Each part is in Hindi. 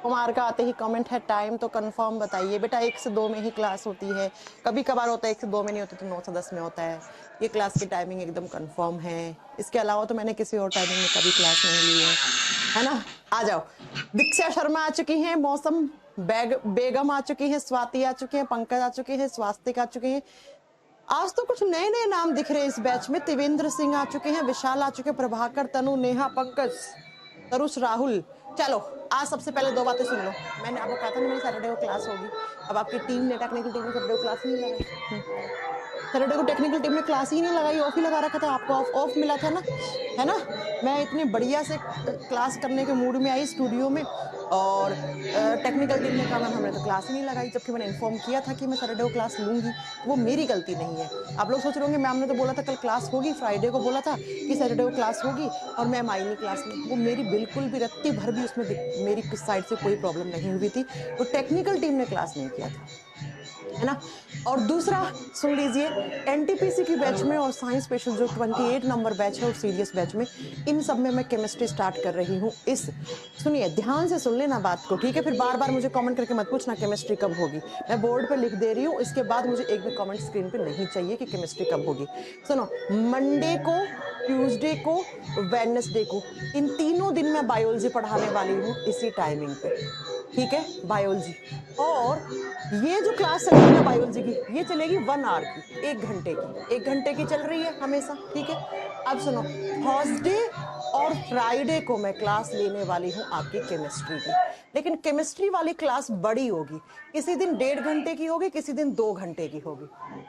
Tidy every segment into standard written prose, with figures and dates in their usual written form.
कुमार का आते ही कमेंट है टाइम तो कंफर्म बताइए। बेटा 1 से 2 में ही क्लास होती है, कभी कभार होता है 1 से 2 में नहीं होती तो 9 से 10 में होता है। ये क्लास की टाइमिंग एकदम कंफर्म है। इसके अलावा तो मैंने किसी और टाइमिंग में कभी क्लास नहीं ली है ना। आ जाओ। दीक्षा शर्मा आ चुकी हैं, मौसम बेगम आ चुकी हैं, स्वाति आ चुकी हैं, पंकज आ चुके हैं, स्वास्तिक आ चुके हैं। आज तो कुछ नए नए नाम दिख रहे हैं इस बैच में। त्रिवेंद्र सिंह आ चुके हैं, विशाल आ चुके हैं, प्रभाकर, तनु, नेहा, पंकज, तरुष, राहुल। चलो आज सबसे पहले 2 बातें सुन लो। मैंने आपको कहा था ना मेरी सैटरडे को क्लास होगी। अब आपकी टीम ने, टेक्निकल टीम ने सैटरडे को क्लास नहीं लगाई। सैटरडे को टेक्निकल टीम ने क्लास ही नहीं लगाई, ऑफ ही लगा रखा था। आपको ऑफ ऑफ मिला था ना, है ना। मैं इतने बढ़िया से क्लास करने के मूड में आई स्टूडियो में, और टेक्निकल टीम ने कहा मैम हमने तो क्लास ही नहीं लगाई, जबकि मैंने इन्फॉर्म किया था कि मैं सैटरडे को क्लास लूंगी। तो वो मेरी गलती नहीं है। आप लोग सोच रहे होंगे मैम ने तो बोला था कल क्लास होगी, फ्राइडे को बोला था कि सैटरडे को क्लास होगी, और मैम आई नहीं क्लास में। वो मेरी बिल्कुल भी रत्ती भर भी उसमें मेरी साइड से कोई प्रॉब्लम नहीं हुई थी। वो टेक्निकल टीम ने क्लास नहीं किया था, है ना। और दूसरा सुन लीजिए, एनटीपीसी की बैच में और साइंस स्पेशल जो 28 नंबर बैच है और सीरियस बैच में, इन सब में मैं केमिस्ट्री स्टार्ट कर रही हूँ। इस सुनिए ध्यान से सुन लेना बात को, ठीक है। फिर बार बार मुझे कमेंट करके मत पूछना केमिस्ट्री कब होगी। मैं बोर्ड पे लिख दे रही हूँ, इसके बाद मुझे एक भी कमेंट स्क्रीन पे नहीं चाहिए कि केमिस्ट्री कब होगी। सुनो, मंडे को, ट्यूसडे को, वेडनेसडे को, इन तीनों दिन मैं बायोलॉजी पढ़ाने वाली हूँ इसी टाइमिंग पे, ठीक है, बायोलॉजी। और ये जो क्लास चलेगी ना बायोलॉजी की, ये चलेगी 1 आवर की, 1 घंटे की, 1 घंटे की चल रही है हमेशा, ठीक है। अब सुनो, थर्सडे और फ्राइडे को मैं क्लास लेने वाली हूँ आपकी केमिस्ट्री की, लेकिन केमिस्ट्री वाली क्लास बड़ी होगी। किसी दिन 1.5 घंटे की होगी, किसी दिन 2 घंटे की होगी,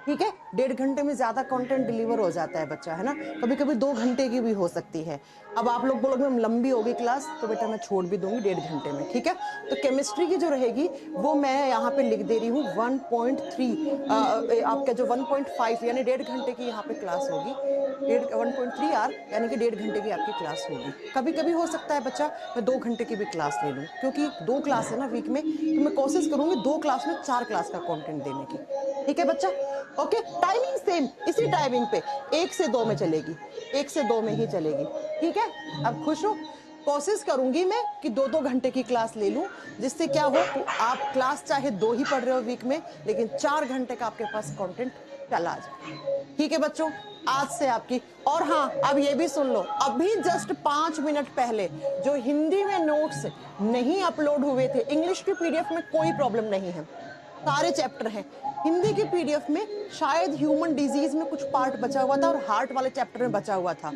ठीक है। 1.5 घंटे में ज्यादा कंटेंट डिलीवर हो जाता है बच्चा, है ना। कभी कभी 2 घंटे की भी हो सकती है। अब आप लोग बोलोगे मैम लंबी होगी क्लास, तो बेटा मैं छोड़ भी दूंगी 1.5 घंटे में, ठीक है। तो केमिस्ट्री की जो रहेगी वो मैं यहाँ पे लिख दे रही हूँ 1.3, आपका जो 1.5 यानी 1.5 घंटे की यहाँ पे क्लास होगी। 1.3 आवर यानी कि 1.5 घंटे की आपकी क्लास होगी। कभी कभी हो सकता है बच्चा मैं 2 घंटे की भी क्लास ले लूँ, क्योंकि 2 क्लास है ना वीक में, तो मैं कोशिश करूंगी 2 क्लास में 4 क्लास का कंटेंट देने की, ठीक है बच्चा। ओके, टाइमिंग सेम इसी टाइमिंग पे 1 से 2 में चलेगी, 1 से 2 में ही चलेगी, ठीक है। अब खुश हो। कोशिश करूंगी मैं कि 2-2 घंटे की क्लास ले लूं, जिससे क्या हो, आप क्लास चाहे 2 ही पढ़ रहे हो वीक में, लेकिन 4 घंटे का आपके पास कंटेंट चला जाए, ठीक है बच्चों। आज से आपकी, और हाँ अब ये भी सुन लो, अभी जस्ट 5 मिनट पहले जो हिंदी में नोट्स नहीं अपलोड हुए थे, इंग्लिश की पीडीएफ में कोई प्रॉब्लम नहीं है, सारे चैप्टर हैं। हिंदी की पीडीएफ में शायद ह्यूमन डिजीज में कुछ पार्ट बचा हुआ था और हार्ट वाले चैप्टर में बचा हुआ था,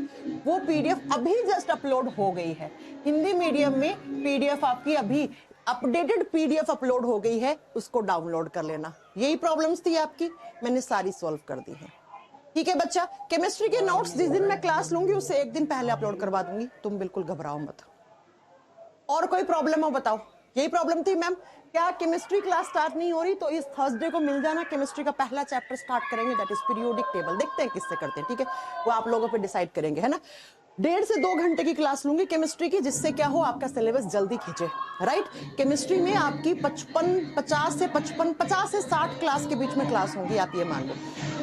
वो पीडीएफ अभी जस्ट अपलोड हो गई है। हिंदी मीडियम में पीडीएफ आपकी अभी अपडेटेड पीडीएफ अपलोड हो गई है, उसको डाउनलोड कर लेना। यही प्रॉब्लम्स थी आपकी, मैंने सारी सॉल्व कर दी है, ठीक है बच्चा। केमिस्ट्री के नोट्स जिस दिन मैं क्लास लूंगी उससे 1 दिन पहले अपलोड करवा दूंगी, तुम बिल्कुल घबराओ मत। और कोई प्रॉब्लम हो बताओ। यही प्रॉब्लम थी मैम, क्या केमिस्ट्री क्लास स्टार्ट नहीं हो रही, तो इस थर्सडे को मिल जाना। केमिस्ट्री का पहला चैप्टर स्टार्ट करेंगे, दैट इज पीरियोडिक टेबल। देखते हैं किससे करते हैं, ठीक है, वो आप लोगों पे डिसाइड करेंगे, है ना। 1.5 से 2 घंटे की क्लास लूंगी केमिस्ट्री की, जिससे क्या हो आपका सिलेबस जल्दी खींचे, राइट। केमिस्ट्री में आपकी 50 से 60 क्लास के बीच में क्लास होगी, आप ये मान लो।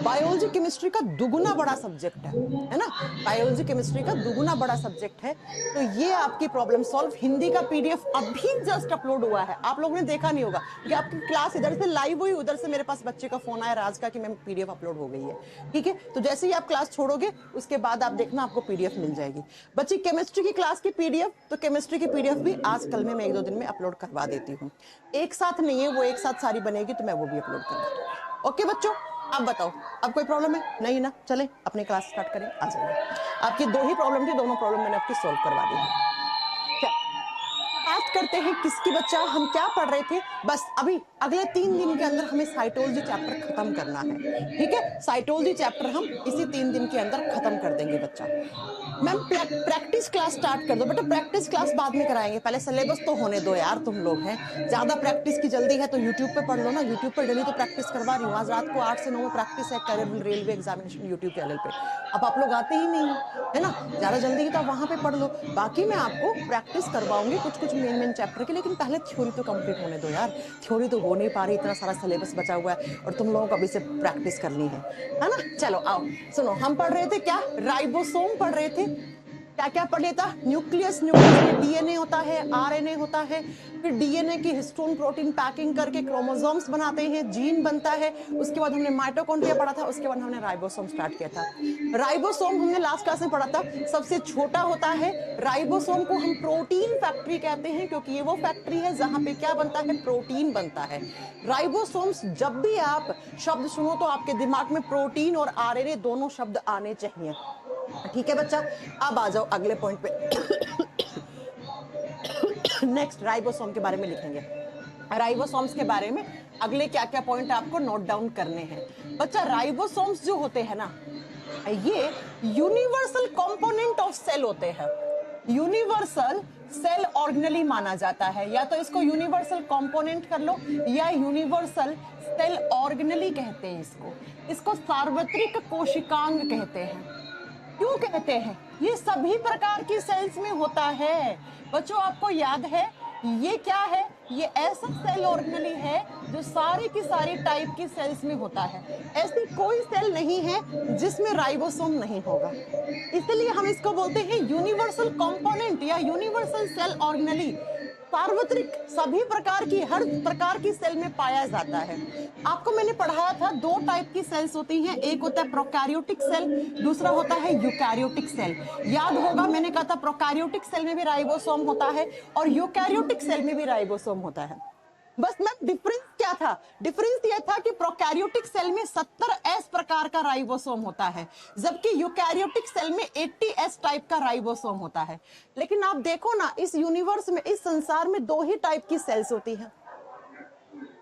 बायोलॉजी केमिस्ट्री का दुगुना बड़ा सब्जेक्ट है ना। बायोलॉजी केमिस्ट्री का दुगुना बड़ा सब्जेक्ट है, तो ये आपकी प्रॉब्लम सॉल्व। हिंदी का पीडीएफ अभी जस्ट अपलोड हुआ है, आप लोगों ने देखा नहीं होगा कि आपकी क्लास इधर से लाइव हुई, उधर से मेरे पास बच्चे का फोन आया राज का कि मैम पीडीएफ अपलोड हो गई है, ठीक है। तो जैसे ही आप क्लास छोड़ोगे उसके बाद आप देखना आपको पीडीएफ मिल जाएगी बच्ची। केमिस्ट्री की क्लास की पीडीएफ, तो केमिस्ट्री की पीडीएफ भी आज कल में मैं 1-2 दिन में अपलोड करवा देती हूँ। एक साथ नहीं है वो, एक साथ सारी बनेगी तो मैं वो भी अपलोड करवा दूंगी। ओके बच्चों, अब बताओ, अब कोई प्रॉब्लम है नहीं ना। चलें अपनी क्लास स्टार्ट करें, आ जाइए। आपकी 2 ही प्रॉब्लम थी, दोनों प्रॉब्लम मैंने आपकी सॉल्व करवा दी है। बात करते हैं किसकी बच्चा, हम क्या पढ़ रहे थे। बस अभी अगले 3 दिन के अंदर हमें साइटोलॉजी चैप्टर खत्म करना है, ठीक है। साइटोलॉजी चैप्टर हम इसी 3 दिन के अंदर खत्म कर देंगे बच्चा। मैम प्रैक्टिस क्लास स्टार्ट कर दो बेटा। प्रैक्टिस क्लास बाद में कराएंगे, पहले सिलेबस तो होने दो यार। तुम लोग हैं ज्यादा प्रैक्टिस की जल्दी है तो यूट्यूब पे पढ़ लो ना। यूट्यूब पर डेली तो प्रैक्टिस करवा रही हूँ। आज रात को 8 से 9 में प्रैक्टिस है, career railway examination YouTube channel पे। अब आप लोग आते ही नहीं है ना, ज्यादा जल्दी की तो आप वहां पे पढ़ लो। बाकी मैं आपको प्रैक्टिस करवाऊंगी कुछ कुछ मेन मेन चैप्टर की, लेकिन पहले थ्योरी तो कंप्लीट होने दो यार। थ्योरी तो हो नहीं पा रही, इतना सारा सिलेबस बचा हुआ है और तुम लोगों को अभी से प्रैक्टिस करनी है ना। चलो आओ सुनो, हम पढ़ रहे थे क्या, राइबोसोम पढ़ रहे थे। क्या क्या पढ़ लिया था? न्यूक्लियस, न्यूक्लियस में डीएनए होता है, आरएनए होता है, फिर डीएनए की हिस्टोन प्रोटीन पैकिंग करके क्रोमोसोम्स बनाते हैं, जीन बनता है, उसके बाद हमने माइटोकॉन्ड्रिया पढ़ा था, उसके बाद हमने राइबोसोम स्टार्ट किया था। राइबोसोम हमने लास्ट क्लास में पढ़ा था, सबसे छोटा होता है। राइबोसोम को हम प्रोटीन फैक्ट्री कहते हैं क्योंकि ये वो फैक्ट्री है जहां पे क्या बनता है? प्रोटीन बनता है। राइबोसोम्स, जब भी आप शब्द सुनो तो आपके दिमाग में प्रोटीन और आरएनए दोनों शब्द आने चाहिए। ठीक है बच्चा, अब आ जाओ अगले पॉइंट पे। नेक्स्ट राइबोसोम के बारे में लिखेंगे। राइबोसोम्स के बारे में अगले क्या क्या पॉइंट आपको नोट डाउन करने हैं। बच्चा राइबोसोम्स जो होते हैं ना, ये यूनिवर्सल कंपोनेंट ऑफ सेल होते हैं। यूनिवर्सल सेल ऑर्गेनली माना जाता है, या तो इसको यूनिवर्सल कंपोनेंट कर लो या यूनिवर्सल सेल ऑर्गेनली कहते हैं इसको सार्वत्रिक कोशिकांग कहते हैं। क्यों कहते हैं? ये सभी प्रकार की सेल्स में होता है। बच्चों आपको याद है ये क्या है? ये ऐसा सेल ऑर्गेनली है जो सारी की सारी टाइप की सेल्स में होता है। ऐसी कोई सेल नहीं है जिसमें राइबोसोम नहीं होगा, इसलिए हम इसको बोलते हैं यूनिवर्सल कंपोनेंट या यूनिवर्सल सेल ऑर्गेनली। सार्वत्रिक, सभी प्रकार की, हर प्रकार की सेल में पाया जाता है। आपको मैंने पढ़ाया था दो टाइप की सेल्स होती हैं, एक होता है प्रोकैरियोटिक सेल, दूसरा होता है यूकैरियोटिक सेल। याद होगा मैंने कहा था प्रोकैरियोटिक सेल में भी राइबोसोम होता है और यूकैरियोटिक सेल में भी राइबोसोम होता है। बस मैम डिफरेंस क्या था? डिफरेंस यह था कि प्रोकैरियोटिक सेल में 70S प्रकार का राइबोसोम होता है, जबकि यूकैरियोटिक सेल में 80S टाइप का राइबोसोम होता है। लेकिन आप देखो ना, इस यूनिवर्स में, इस संसार में दो ही टाइप की सेल्स होती हैं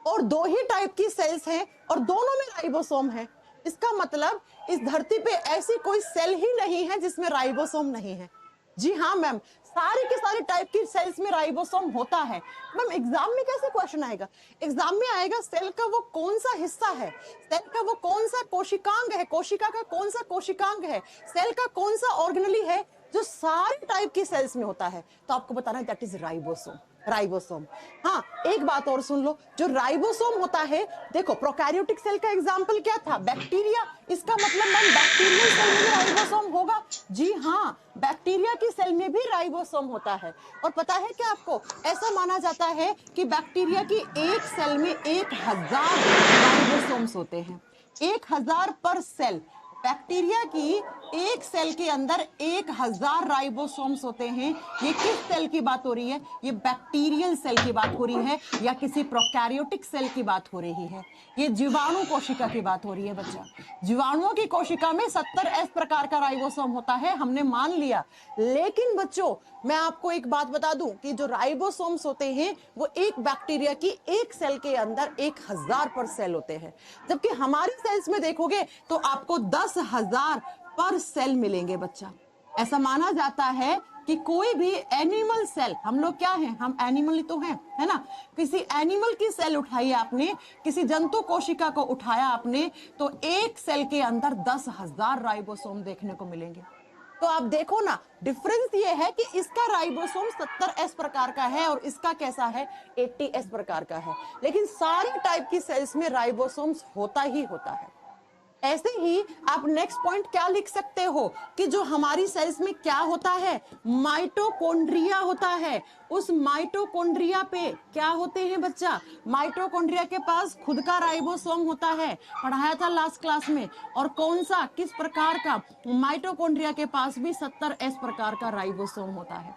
और दो ही टाइप की सेल्स हैं और दोनों में राइबोसोम है। इसका मतलब इस धरती पे ऐसी कोई सेल ही नहीं है जिसमें राइबोसोम नहीं है। जी हाँ मैम, सारी के सारी टाइप की सेल्स में राइबोसोम होता है। मैम एग्जाम में कैसे क्वेश्चन आएगा? एग्जाम में आएगा सेल का वो कौन सा हिस्सा है, सेल का वो कौन सा कोशिकांग है, कोशिका का कौन सा कोशिकांग है, सेल का कौन सा ऑर्गेनली है जो सारे टाइप की सेल्स में होता है। तो आपको बताना है दैट इज राइबोसोम। राइबोसोम। हाँ, एक बात और सुन लो, जो राइबोसोम होता है, देखो प्रोकैरियोटिक सेल का एग्जांपल क्या था? बैक्टीरिया। इसका मतलब मैम बैक्टीरियल सेल में भी राइबोसोम होगा? जी हाँ, बैक्टीरिया की सेल में भी राइबोसोम होता है। और पता है क्या आपको, ऐसा माना जाता है कि बैक्टीरिया की एक सेल में 1000 राइबोसोम्स होते हैं। 1000 पर सेल। बैक्टीरिया की एक सेल के अंदर 1000 राइबोसोम्स होते हैं। ये किस सेल की बात हो रही है? ये बैक्टीरियल सेल की बात हो रही है या किसी प्रोकैरियोटिक सेल की बात हो रही है? ये जीवाणु कोशिका की बात हो रही है बच्चा। जीवाणुओं की कोशिका में 70S प्रकार का राइबोसोम होता है, हमने मान लिया। लेकिन बच्चों मैं आपको एक बात बता दूं कि जो राइबोसोम्स होते हैं वो एक बैक्टीरिया की एक सेल के अंदर 1000 पर सेल होते हैं, जबकि हमारी सेल्स में देखोगे तो आपको 10,000 पर सेल मिलेंगे बच्चा। ऐसा माना जाता है कि कोई भी एनिमल सेल, हम लोग क्या हैं? हम एनिमल ही तो हैं, है ना? किसी एनिमल की सेल उठाई आपने, किसी जंतु कोशिका को उठाया आपने, तो एक सेल के अंदर 10,000 राइबोसोम देखने को मिलेंगे। तो आप देखो ना, डिफरेंस ये है कि इसका राइबोसोम 70S प्रकार का है और इसका कैसा है? 80S प्रकार का है। लेकिन सारी टाइप की सेल्स में राइबोसोम्स होता ही होता है। ऐसे ही आप नेक्स्ट पॉइंट क्या लिख सकते हो कि जो हमारी सेल्स में क्या होता है? माइटोकॉन्ड्रिया होता है। उस माइटोकॉन्ड्रिया पे क्या होते हैं बच्चा? माइटोकॉन्ड्रिया के पास खुद का राइबोसोम होता है, पढ़ाया था लास्ट क्लास में। और कौन सा, किस प्रकार का? माइटोकॉन्ड्रिया के पास भी 70S प्रकार का राइबोसोम होता है।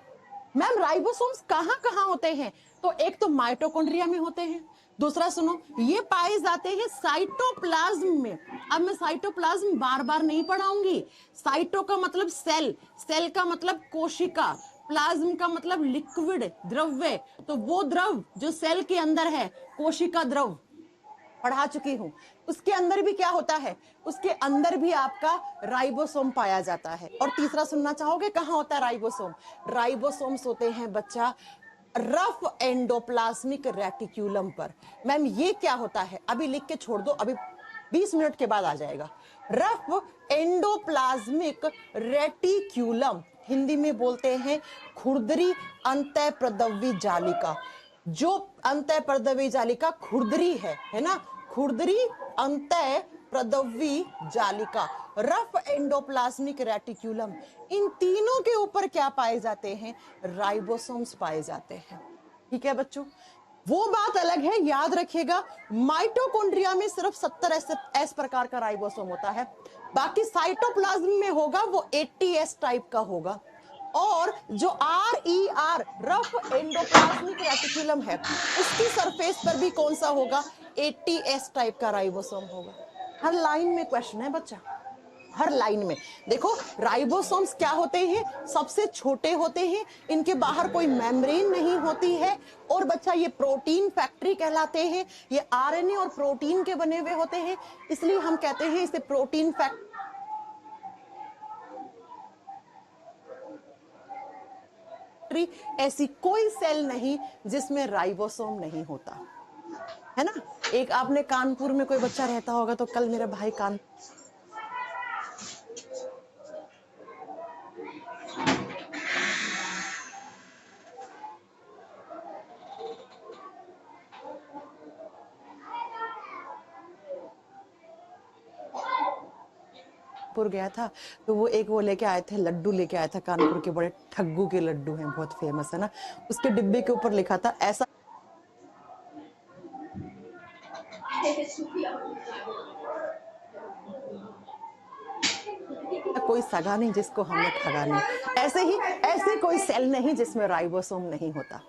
मैम राइबोसोम्स कहां कहां होते हैं? तो एक तो माइटोकॉन्ड्रिया में होते हैं, दूसरा सुनो, ये पाए जाते हैं साइटोप्लाज्म में। अब मैं साइटोप्लाज्म बार बार नहीं पढ़ाऊंगी। साइटो का मतलब सेल, सेल का मतलब कोशिका, प्लाज्म का मतलब लिक्विड, द्रव्य। तो वो द्रव जो सेल के अंदर है, कोशिका द्रव, पढ़ा चुकी हूं। उसके अंदर भी क्या होता है? उसके अंदर भी आपका राइबोसोम पाया जाता है। और तीसरा सुनना चाहोगे कहां होता है राइबोसोम? राइबोसोम्स होते हैं बच्चा रफ एंडोप्लाज्मिक रेटिक्यूलम पर। मैम ये क्या होता है? अभी लिख के छोड़ दो, अभी 20 मिनट के बाद आ जाएगा। रफ एंडोप्लाज्मिक रेटिक्यूलम, हिंदी में बोलते हैं खुरदरी अंतःप्रदव्य जालिका। जो अंतःप्रदव्य जालिका खुरदरी है ना, खुरदरी अंतः प्रदवी जालिका, रफ एंडोप्लाज्मिक रेटिक्यूलम, इन तीनों के ऊपर क्या पाए जाते हैं? राइबोसोम्स पाए जाते हैं। ठीक है बच्चों, वो बात अलग है, याद रखिएगा माइटोकॉन्ड्रिया में सिर्फ 70 एस प्रकार का राइबोसोम होता है, बाकी साइटोप्लाज्म में होगा वो 80 एस टाइप का होगा। और जो RER रफ एंडोप्लाज्मिक रेटिकुलम है उसकी सरफेस पर भी कौन सा होगा? 80 एस टाइप का राइबोसोम होगा। हर लाइन में क्वेश्चन है बच्चा, हर लाइन में। देखो राइबोसोम्स क्या होते हैं? सबसे छोटे होते हैं, इनके बाहर कोई मेम्ब्रेन नहीं होती है, और बच्चा ये प्रोटीन फैक्ट्री कहलाते हैं। ये RNA और प्रोटीन के बने हुए होते हैं, इसलिए हम कहते हैं इसे प्रोटीन फैक्ट्री। ऐसी कोई सेल नहीं जिसमें राइबोसोम नहीं होता है ना। एक आपने कानपुर में कोई बच्चा रहता होगा, तो कल मेरा भाई कानपुर गया था, तो वो एक वो लेके आए थे, लड्डू लेके आया था कानपुर के, बड़े ठग्गू के लड्डू हैं, बहुत फेमस है ना। उसके डिब्बे के ऊपर लिखा था ऐसा कोई सगा नहीं जिसको हमने ठगा नहीं, ऐसे ही ऐसे कोई सेल नहीं जिसमें राइबोसोम नहीं होता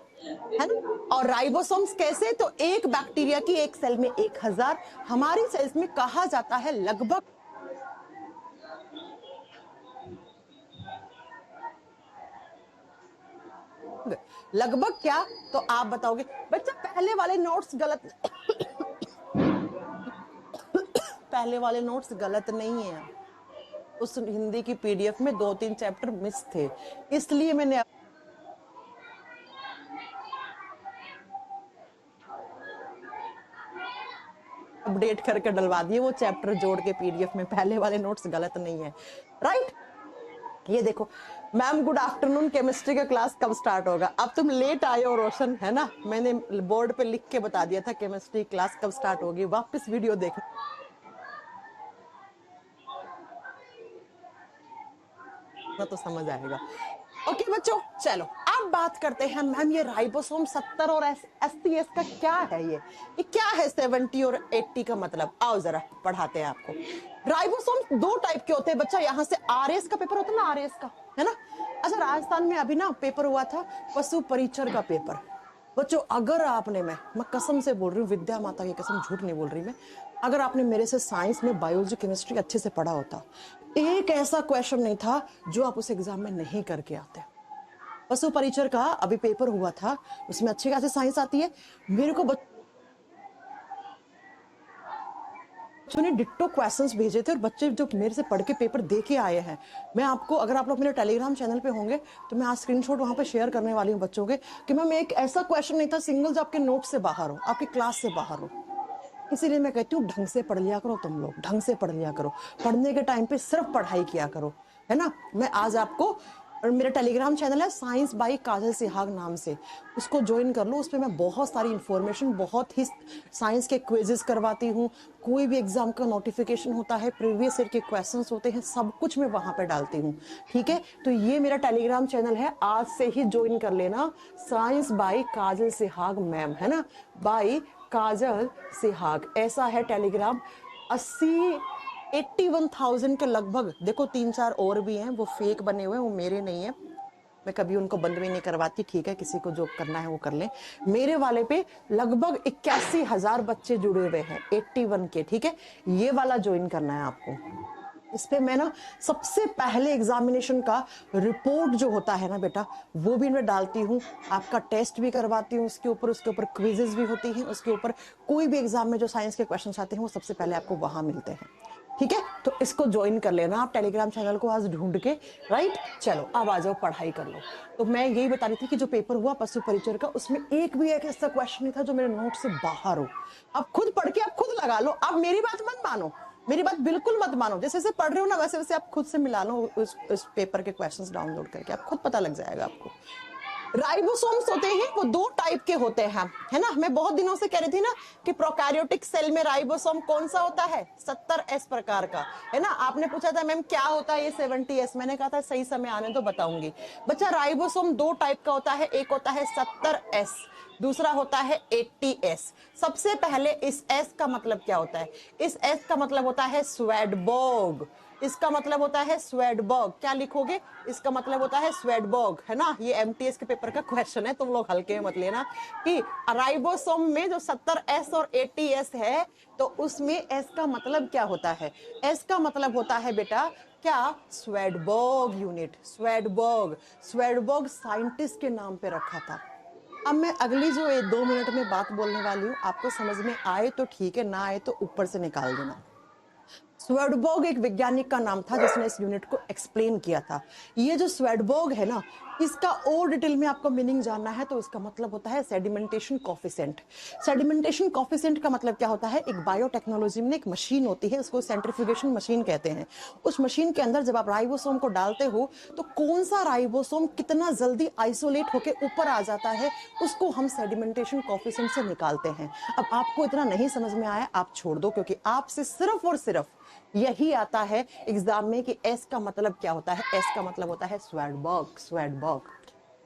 है ना। और राइबोसोम्स कैसे? तो एक बैक्टीरिया की एक सेल में 1000, हमारी सेल्स में कहा जाता है लगभग क्या, तो आप बताओगे बच्चा पहले वाले नोट्स गलत पहले वाले नोट्स गलत नहीं है, उस हिंदी की PDF में 2-3 चैप्टर मिस थे, इसलिए मैंने अपडेट करके डलवा दिए, वो चैप्टर जोड़ के PDF में। पहले वाले नोट्स गलत नहीं है, राइट। ये देखो मैम, गुड आफ्टरनून, केमिस्ट्री का क्लास कब स्टार्ट होगा? अब तुम लेट आए हो रोशन, है ना, मैंने बोर्ड पे लिख के बता दिया था केमिस्ट्री क्लास कब स्टार्ट होगी, वापस वीडियो देखना तो समझ आएगा। ओके बच्चों, चलो अब बात करते हैं, मैम ये राइबोसोम 70 और 80 एस का क्या है? ये क्या है 70 और 80 का मतलब? आओ जरा पढ़ाते हैं आपको। राइबोसोम 2 टाइप के होते हैं बच्चा, यहाँ से RS का पेपर होता है ना, RS का, है ना। अच्छा, राजस्थान में अभी ना पेपर हुआ था पशु परिचर का पेपर। बच्चों अगर आपने, मैं कसम से बोल रही हूँ, विद्या माता की कसम, झूठ नहीं बोल रही मैं, अगर आपने मेरे से साइंस में बायोलॉजी केमिस्ट्री अच्छे से पढ़ा होता, एक ऐसा क्वेश्चन नहीं था जो आप उस एग्जाम में नहीं करके आते। पशु परिचर का अभी पेपर हुआ था, उसमें अच्छी खासी साइंस आती है। मेरे को बच्चों ने डिट्टो क्वेश्चंस भेजे थे, और बच्चे जो मेरे से पढ़ के पेपर दे के आए हैं, मैं आपको, अगर आप लोग मेरे टेलीग्राम चैनल पे होंगे तो मैं आज स्क्रीनशॉट वहां पे शेयर करने वाली हूँ बच्चों के, कि मैम एक ऐसा क्वेश्चन नहीं था सिंगल जो आपके नोट से बाहर हो, आपकी क्लास से बाहर हो। इसीलिए मैं कहती हूँ ढंग से पढ़ लिया करो, तुम लोग ढंग से पढ़ लिया करो, पढ़ने के टाइम पे सिर्फ पढ़ाई किया करो, है ना। मैं आज आपको, और मेरा टेलीग्राम चैनल है साइंस बाई काजल सिहाग नाम से, उसको ज्वाइन कर लो। उसपे मैं बहुत सारी इंफॉर्मेशन, बहुत ही साइंस के क्विजेस करवाती हूँ, कोई भी एग्जाम का नोटिफिकेशन होता है, प्रीवियस ईयर के क्वेश्चंस होते हैं, सब कुछ मैं वहां पे डालती हूँ, ठीक है। तो ये मेरा टेलीग्राम चैनल है, आज से ही ज्वाइन कर लेना, science by Kajal Sihag ma'am, है ना, बाई काजल सिहाग, ऐसा है टेलीग्राम। 81,000 के लगभग, देखो 3-4 और भी हैं, वो फेक बने हुए हैं, वो मेरे नहीं है, मैं कभी उनको बंद भी नहीं करवाती, ठीक है, किसी को जो करना है वो कर ले। मेरे वाले पे लगभग 81,000 बच्चे जुड़े हुए हैं, 81 के, ठीक है। ये वाला ज्वाइन करना है आपको। इस पे मैं ना सबसे पहले एग्जामिनेशन का रिपोर्ट जो होता है ना बेटा, वो भी मैं डालती हूँ, आपका टेस्ट भी करवाती हूँ उसके ऊपर क्विजेस भी होती हैं उसके ऊपर, कोई भी एग्जाम में जो साइंस के क्वेश्चन आते हैं वो सबसे पहले आपको वहां मिलते हैं, ठीक है। तो इसको ज्वाइन कर लेना आप टेलीग्राम चैनल को आज ढूंढ के, राइट। चलो अब आ जाओ, पढ़ाई कर लो। तो मैं यही बता रही थी कि जो पेपर हुआ पशु परिचर का, उसमें एक भी एक ऐसा क्वेश्चन नहीं था जो मेरे नोट से बाहर हो। आप खुद पढ़ के आप खुद लगा लो, आप मेरी बात मत मानो, मेरी बात बिल्कुल मत मानो, जैसे जैसे पढ़ रहे हो ना वैसे वैसे आप खुद से मिला लो उस पेपर के क्वेश्चंस डाउनलोड करके, आप खुद पता लग जाएगा आपको। राइबोसोम्स होते हैं वो दो टाइप के होते हैं, है ना। मैं बहुत दिनों से कह रही थी ना कि प्रोकैरियोटिक सेल में राइबोसोम कौन सा होता है, 70S प्रकार का, है ना। आपने पूछा था मैम क्या होता है ये 70S, मैंने कहा था सही समय आने तो बताऊंगी। बच्चा राइबोसोम दो टाइप का होता है, एक होता है 70S, दूसरा होता है 80S। सबसे पहले इस S का मतलब क्या होता है, इस S का मतलब होता है स्वेडबर्ग, इसका मतलब होता है स्वेडबर्ग। क्या लिखोगे, इसका मतलब होता है स्वेडबर्ग, है ना। ये एमटीएस के पेपर का क्वेश्चन है, तुम लोग हल्के में मत लेना कि राइबोसोम में जो 70S और 80S है तो उसमें S का मतलब क्या होता है। S का मतलब होता है बेटा क्या, Svedberg unit. Svedberg, Svedberg scientist के नाम पे रखा था। अब मैं अगली जो 2 मिनट में बात बोलने वाली हूँ, आपको समझ में आए तो ठीक है, ना आए तो ऊपर से निकाल देना। स्वेडबर्ग एक वैज्ञानिक का नाम था जिसने इस यूनिट को एक्सप्लेन किया था। ये जो स्वेडबर्ग है ना, इसका और डिटेल में आपको मीनिंग जानना है तो इसका मतलब होता है सेडिमेंटेशन कोफिशिएंट। सेडिमेंटेशन कोफिशिएंट का मतलब क्या होता है, एक बायोटेक्नोलॉजी में एक मशीन होती है, उसको सेंट्रीफ्यूगेशन मशीन कहते हैं। उस मशीन के अंदर जब आप राइबोसोम को डालते हो तो कौन सा राइबोसोम कितना जल्दी आइसोलेट होकर ऊपर आ जाता है, उसको हम सेडिमेंटेशन कोफिशिएंट से निकालते हैं। अब आपको इतना नहीं समझ में आया, आप छोड़ दो, क्योंकि आपसे सिर्फ और सिर्फ यही आता है एग्जाम में कि एस का मतलब क्या होता है। एस का मतलब होता है स्वेडबर्ग, स्वेडबर्ग।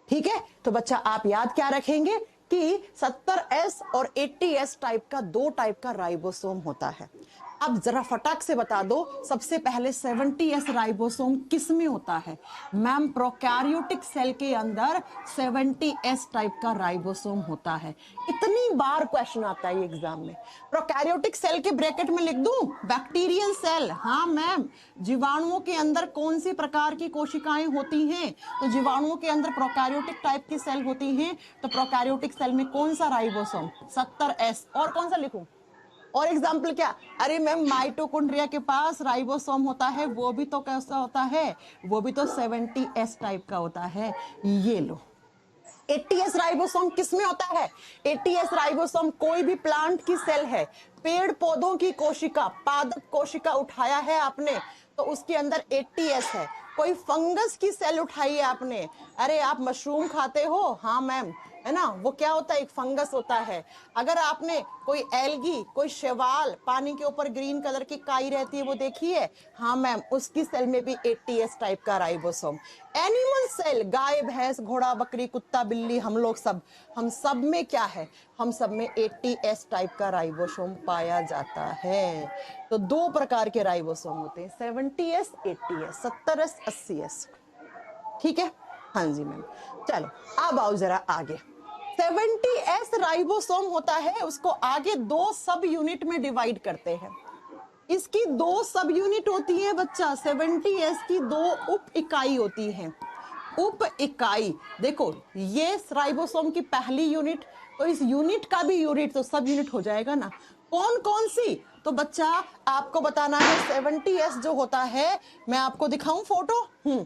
ठीक है, तो बच्चा आप याद क्या रखेंगे कि 70S और 80S टाइप का, दो टाइप का राइबोसोम होता है। अब जरा फटाक से बता दो, सबसे पहले 70S राइबोसोम किस में होता है। मैम प्रोकैरियोटिक सेल के अंदर 70S टाइप का राइबोसोम होता है। इतनी बार क्वेश्चन आता है एग्जाम में। प्रोकैरियोटिक सेल के ब्रैकेट में लिख दूं बैक्टीरियल सेल, हाँ मैम। जीवाणुओं के अंदर कौन सी प्रकार की कोशिकाएं होती हैं, तो जीवाणुओं के अंदर प्रोकैरियोटिक टाइप की सेल होती हैं। तो प्रोकैरियोटिक सेल में कौन सा राइबोसोम, 70S। और कौन सा लिखूं, और एग्जाम्पल क्या, अरे मैम माइटोकॉन्ड्रिया के पास राइबोसोम होता है, वो भी तो कैसा होता है, वो भी तो 70S टाइप का होता है। ये लो, 80S राइबोसोम किसमें होता है। 80S राइबोसोम कोई भी प्लांट की सेल है, पेड़ पौधों की कोशिका, पादप कोशिका उठाया है आपने तो उसके अंदर 80S है। कोई फंगस की सेल उठाई है आपने, अरे आप मशरूम खाते हो, हाँ मैम, है ना, वो क्या होता है, एक फंगस होता है। अगर आपने कोई एल्गी, कोई शैवाल, पानी के ऊपर ग्रीन कलर की काई रहती है वो देखी है, हाँ मैम, उसकी सेल में भी 80S टाइप का राइबोसोम। एनिमल सेल, गाय भैंस घोड़ा बकरी कुत्ता बिल्ली, हम सब में क्या है, हम सब में 80S टाइप का राइबोसोम पाया जाता है। तो दो प्रकार के राइबोसोम होते हैं, 70S 80S, 70S 80S। ठीक है, हाँ जी मैम। चलो अब आओ जरा आगे। 70S राइबोसोम होता है, उसको आगे दो सब यूनिट में डिवाइड करते हैं। इसकी दो सब यूनिट होती है बच्चा, 70S की दो उप इकाई होती है। उप इकाई देखो, ये राइबोसोम की पहली यूनिट, तो इस यूनिट का भी यूनिट तो सब यूनिट हो जाएगा ना। कौन कौन सी, तो बच्चा आपको बताना है। 70S जो होता है, मैं आपको दिखाऊं फोटो,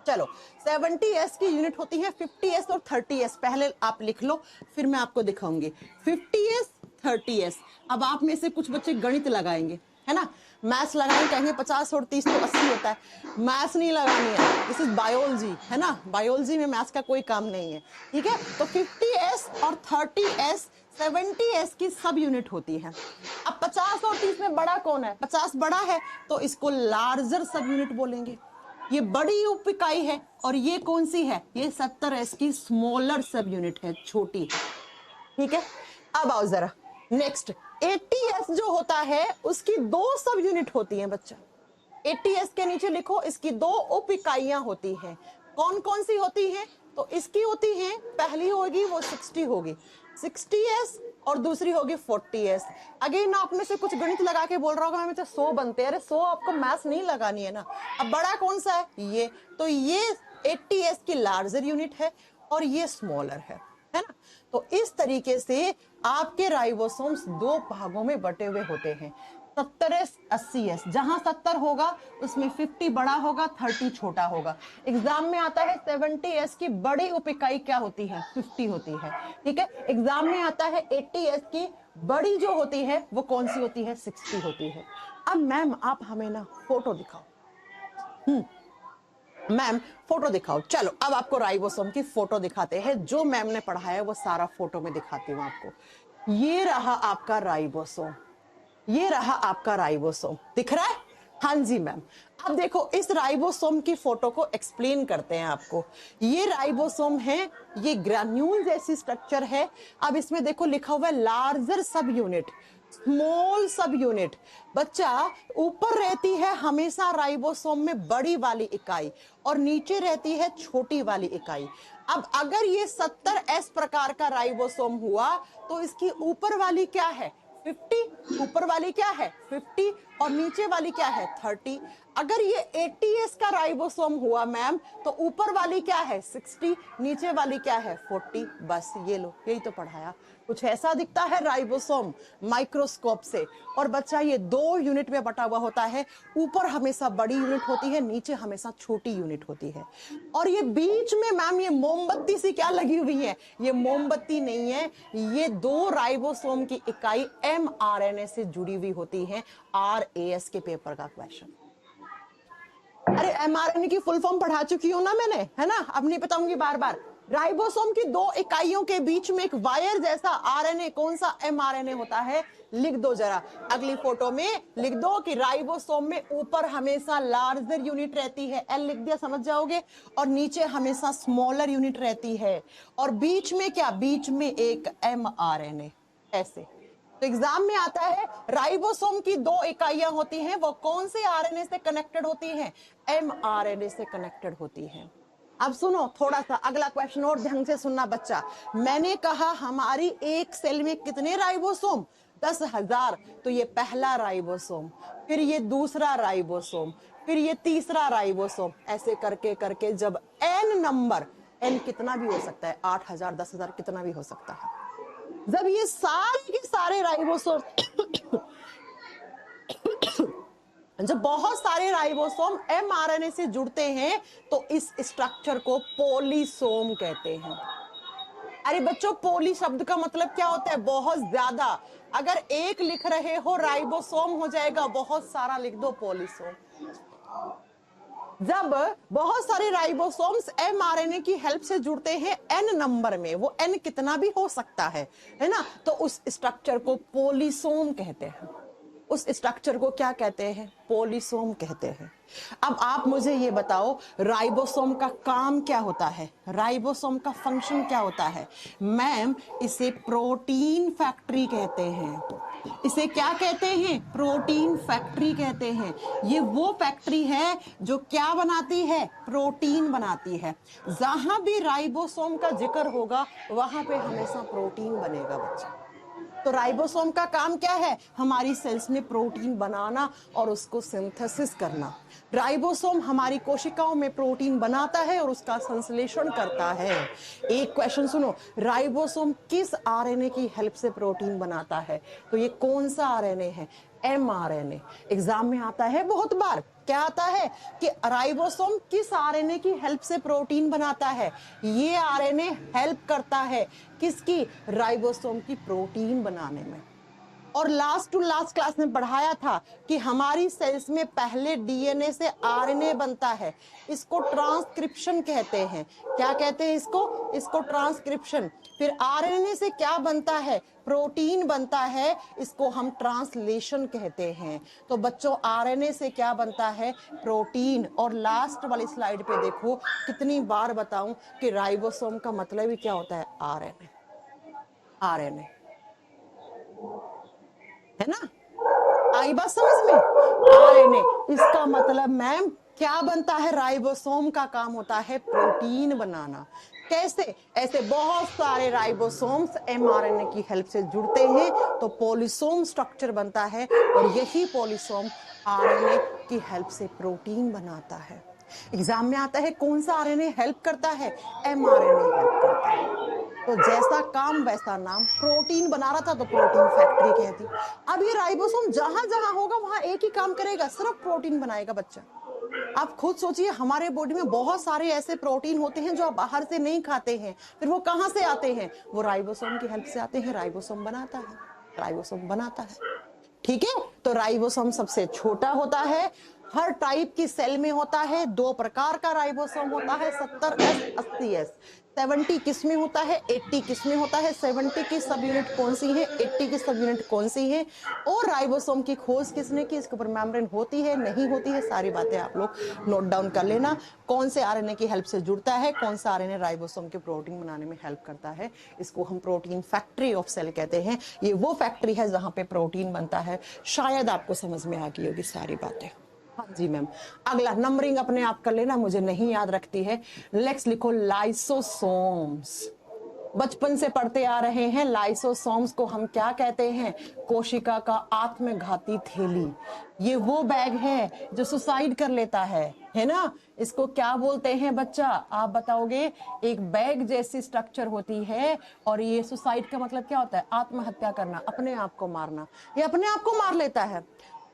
चलो 70S की यूनिट होती है 50S और 30S। पहले आप लिख लो, फिर मैं आपको दिखाऊंगी 50S 30S। अब आप में से कुछ बच्चे गणित लगाएंगे, है ना, मैथ्स लगाएंगे, कहेंगे 50 और 30 तो 80 होता है। मैथ्स नहीं लगानी है, दिस इज बायोलॉजी, है ना, बायोलॉजी में मैथ्स का कोई काम नहीं है। ठीक है, तो 50S और 30S 70S की सब यूनिट होती है। अब 50 और 30 में बड़ा कौन है, 50 बड़ा है तो इसको लार्जर सब यूनिट बोलेंगे, ये बड़ी उप इकाई है। और ये कौन सी है, ये 70S की स्मॉलर सब यूनिट है, छोटी। ठीक है, अब आओ जरा नेक्स्ट। 80S जो होता है उसकी दो सब यूनिट होती हैं बच्चा। 80S के नीचे लिखो, इसकी दो उप इकाइयां होती हैं। कौन कौन सी होती हैं, तो इसकी होती हैं, पहली होगी वो 60 होगी, 60S, और दूसरी होगी 40S। अगेन आप में से कुछ गणित लगा के बोल रहा होगा हमें तो 100 बनते हैं, अरे 100 आपको मैथ्स नहीं लगानी है ना। अब बड़ा कौन सा है ये, तो ये 80S की लार्जर यूनिट है और ये स्मॉलर है ना। तो इस तरीके से आपके राइबोसोम्स दो भागों में बटे हुए होते हैं, 70S 80S। जहां 70 होगा उसमें 50 बड़ा होगा, 30 छोटा होगा। एग्जाम में आता है 70S की बड़ी उप इकाई क्या होती है, 50 होती है। ठीक है, एग्जाम में आता है 80S की बड़ी जो होती है वो कौन सी होती है, 60 होती है। अब मैम आप हमें ना फोटो दिखाओ। मैम फोटो दिखाओ। चलो अब आपको राइबोसोम की फोटो दिखाते हैं, जो मैम ने पढ़ाया वो सारा फोटो में दिखाती हूँ आपको। ये रहा आपका राइबोसोम, ये रहा आपका राइबोसोम, दिख रहा है? हाँ जी मैम। अब देखो इस राइबोसोम की फोटो को एक्सप्लेन करते हैं आपको। ये राइबोसोम है, ये ग्रैन्यूल जैसी स्ट्रक्चर है। अब इसमें देखो लिखा हुआ है लार्जर सब यूनिट, स्मॉल सब यूनिट। बच्चा ऊपर रहती है हमेशा राइबोसोम में बड़ी वाली इकाई और नीचे रहती है छोटी वाली इकाई। अब अगर ये 70S प्रकार का राइबोसोम हुआ तो इसकी ऊपर वाली क्या है 50, ऊपर वाली क्या है 50 और नीचे वाली क्या है 30। अगर ये 80S का राइबोसोम हुआ मैम तो ऊपर वाली क्या है 60, नीचे वाली क्या है 40। बस ये लो, यही तो पढ़ाया। कुछ ऐसा दिखता है राइबोसोम माइक्रोस्कोप से। और बच्चा ये 2 यूनिट में बटा हुआ होता है, ऊपर हमेशा बड़ी यूनिट होती है, नीचे हमेशा छोटी यूनिट होती है। और ये बीच में मैम ये मोमबत्ती सी क्या लगी हुई है, ये मोमबत्ती नहीं है, ये 2 राइबोसोम की इकाई mRNA से जुड़ी हुई होती है। RAS के पेपर का क्वेश्चन। अरे mRNA की फुल फॉर्म पढ़ा चुकी हूं ना मैंने, है ना, अब नहीं बताऊंगी बार बार। राइबोसोम की 2 इकाइयों के बीच में एक वायर जैसा आरएनए, कौन सा mRNA होता है, लिख दो जरा अगली फोटो में, लिख दो कि राइबोसोम में ऊपर हमेशा लार्जर यूनिट रहती है, L लिख दिया समझ जाओगे, और नीचे हमेशा स्मॉलर यूनिट रहती है, और बीच में क्या, बीच में एक mRNA ऐसे। तो एग्जाम में आता है राइबोसोम की 2 इकाइयां होती हैं, वो कौन से आरएनए से कनेक्टेड होती हैं, mRNA से कनेक्टेड होती हैं। अब सुनो थोड़ा सा अगला क्वेश्चन और ध्यान से सुनना बच्चा। मैंने कहा हमारी एक सेल में कितने राइबोसोम, 10,000। तो ये पहला राइबोसोम, फिर ये दूसरा राइबोसोम, फिर ये तीसरा राइबोसोम, ऐसे करके करके जब n नंबर, n कितना भी हो सकता है, 8,000 10,000 कितना भी हो सकता है, जब ये सारे के सारे राइबोसोम जब बहुत सारे राइबोसोम mRNA से जुड़ते हैं तो इस स्ट्रक्चर को पोलिसोम कहते हैं। अरे बच्चों पोली शब्द का मतलब क्या होता है, बहुत ज्यादा। अगर एक लिख रहे हो राइबोसोम हो जाएगा, बहुत सारा लिख दो पोलिसोम। जब बहुत सारे राइबोसोम्स mRNA की हेल्प से जुड़ते हैं n नंबर में, वो n कितना भी हो सकता है ना, तो उस स्ट्रक्चर को पोलिसोम कहते हैं। उस स्ट्रक्चर को क्या कहते हैं, पोलिसोम कहते हैं। अब आप मुझे ये बताओ राइबोसोम का काम क्या होता है, राइबोसोम का फंक्शन क्या होता है। मैम इसे प्रोटीन फैक्ट्री कहते हैं। इसे क्या कहते हैं, प्रोटीन फैक्ट्री कहते हैं। ये वो फैक्ट्री है जो क्या बनाती है, प्रोटीन बनाती है। जहां भी राइबोसोम का जिक्र होगा वहां पे हमेशा प्रोटीन बनेगा बच्चा। तो राइबोसोम का काम क्या है, हमारी सेल्स में प्रोटीन बनाना और उसको सिंथेसिस करना। राइबोसोम हमारी कोशिकाओं में प्रोटीन बनाता है और उसका संश्लेषण करता है। एक क्वेश्चन सुनो, राइबोसोम किस आरएनए की हेल्प से प्रोटीन बनाता है, तो ये कौन सा आरएनए है, mRNA। एग्जाम में आता है बहुत बार, क्या आता है कि राइबोसोम किस आरएनए की हेल्प से प्रोटीन बनाता है, ये आरएनए हेल्प करता है किसकी, राइबोसोम की प्रोटीन बनाने में। और लास्ट टू लास्ट क्लास में पढ़ाया था कि हमारी सेल्स में पहले डीएनए से आरएनए बनता है, इसको ट्रांसक्रिप्शन कहते हैं। क्या कहते हैं इसको, इसको ट्रांसक्रिप्शन। फिर आरएनए से क्या बनता है, प्रोटीन बनता है, इसको हम ट्रांसलेशन कहते हैं। तो बच्चों आरएनए से क्या बनता है, प्रोटीन। और लास्ट वाली स्लाइड पे देखो, कितनी बार बताऊं कि राइबोसोम का मतलब ही क्या होता है, आरएनए। आरएनए है ना, आई बात समझ में, आरएनए। इसका मतलब मैम क्या बनता है, राइबोसोम का काम होता है प्रोटीन बनाना। कैसे, ऐसे बहुत सारे राइबोसोम्स mRNA की हेल्प से जुड़ते हैं तो पोलिसोम स्ट्रक्चर बनता है, और यही पोलिसोम आरएनए की हेल्प से प्रोटीन बनाता है। एग्जाम में आता है कौन सा आरएनए हेल्प करता है, mRNA हेल्प करता है। तो जैसा काम वैसा नाम, प्रोटीन बना रहा था तो प्रोटीन फैक्ट्री कहती। अब ये राइबोसोम जहां जहां होगा वहां एक ही काम करेगा, सिर्फ प्रोटीन बनाएगा बच्चा। आप खुद सोचिए हमारे बॉडी में बहुत सारे ऐसे प्रोटीन होते हैं जो आप बाहर से नहीं खाते हैं, फिर वो कहां से आते हैं, वो राइबोसोम की हेल्प से आते हैं। राइबोसोम बनाता है, राइबोसोम बनाता है। ठीक है, तो राइबोसोम सबसे छोटा होता है, हर टाइप की सेल में होता है, 2 प्रकार का राइबोसोम होता है, 70S 80S। 70 किस में होता है, 80 किस में होता है, 70 की सब यूनिट कौन सी है, 80 की सब यूनिट कौन सी है, और राइबोसोम की खोज किसने की, इसके ऊपर मेम्ब्रेन होती है नहीं होती है, सारी बातें आप लोग नोट डाउन कर लेना। कौन से आरएनए की हेल्प से जुड़ता है, कौन सा आरएनए राइबोसोम के प्रोटीन बनाने में हेल्प करता है, इसको हम प्रोटीन फैक्ट्री ऑफ सेल कहते हैं। ये वो फैक्ट्री है जहां पे प्रोटीन बनता है। शायद आपको समझ में आ गई होगी सारी बातें। हाँ जी मैम। अगला नंबरिंग अपने आप कर लेना, मुझे नहीं याद रखती है। लेट्स लिखो लाइसोसोम्स। बचपन से पढ़ते आ रहे हैं, लाइसोसोम्स को हम क्या कहते हैं, कोशिका का आत्मघाती थैली। ये वो बैग है जो सुसाइड कर लेता है ना। इसको क्या बोलते हैं बच्चा, आप बताओगे। एक बैग जैसी स्ट्रक्चर होती है, और ये सुसाइड का मतलब क्या होता है, आत्महत्या करना, अपने आप को मारना। ये अपने आप को मार लेता है,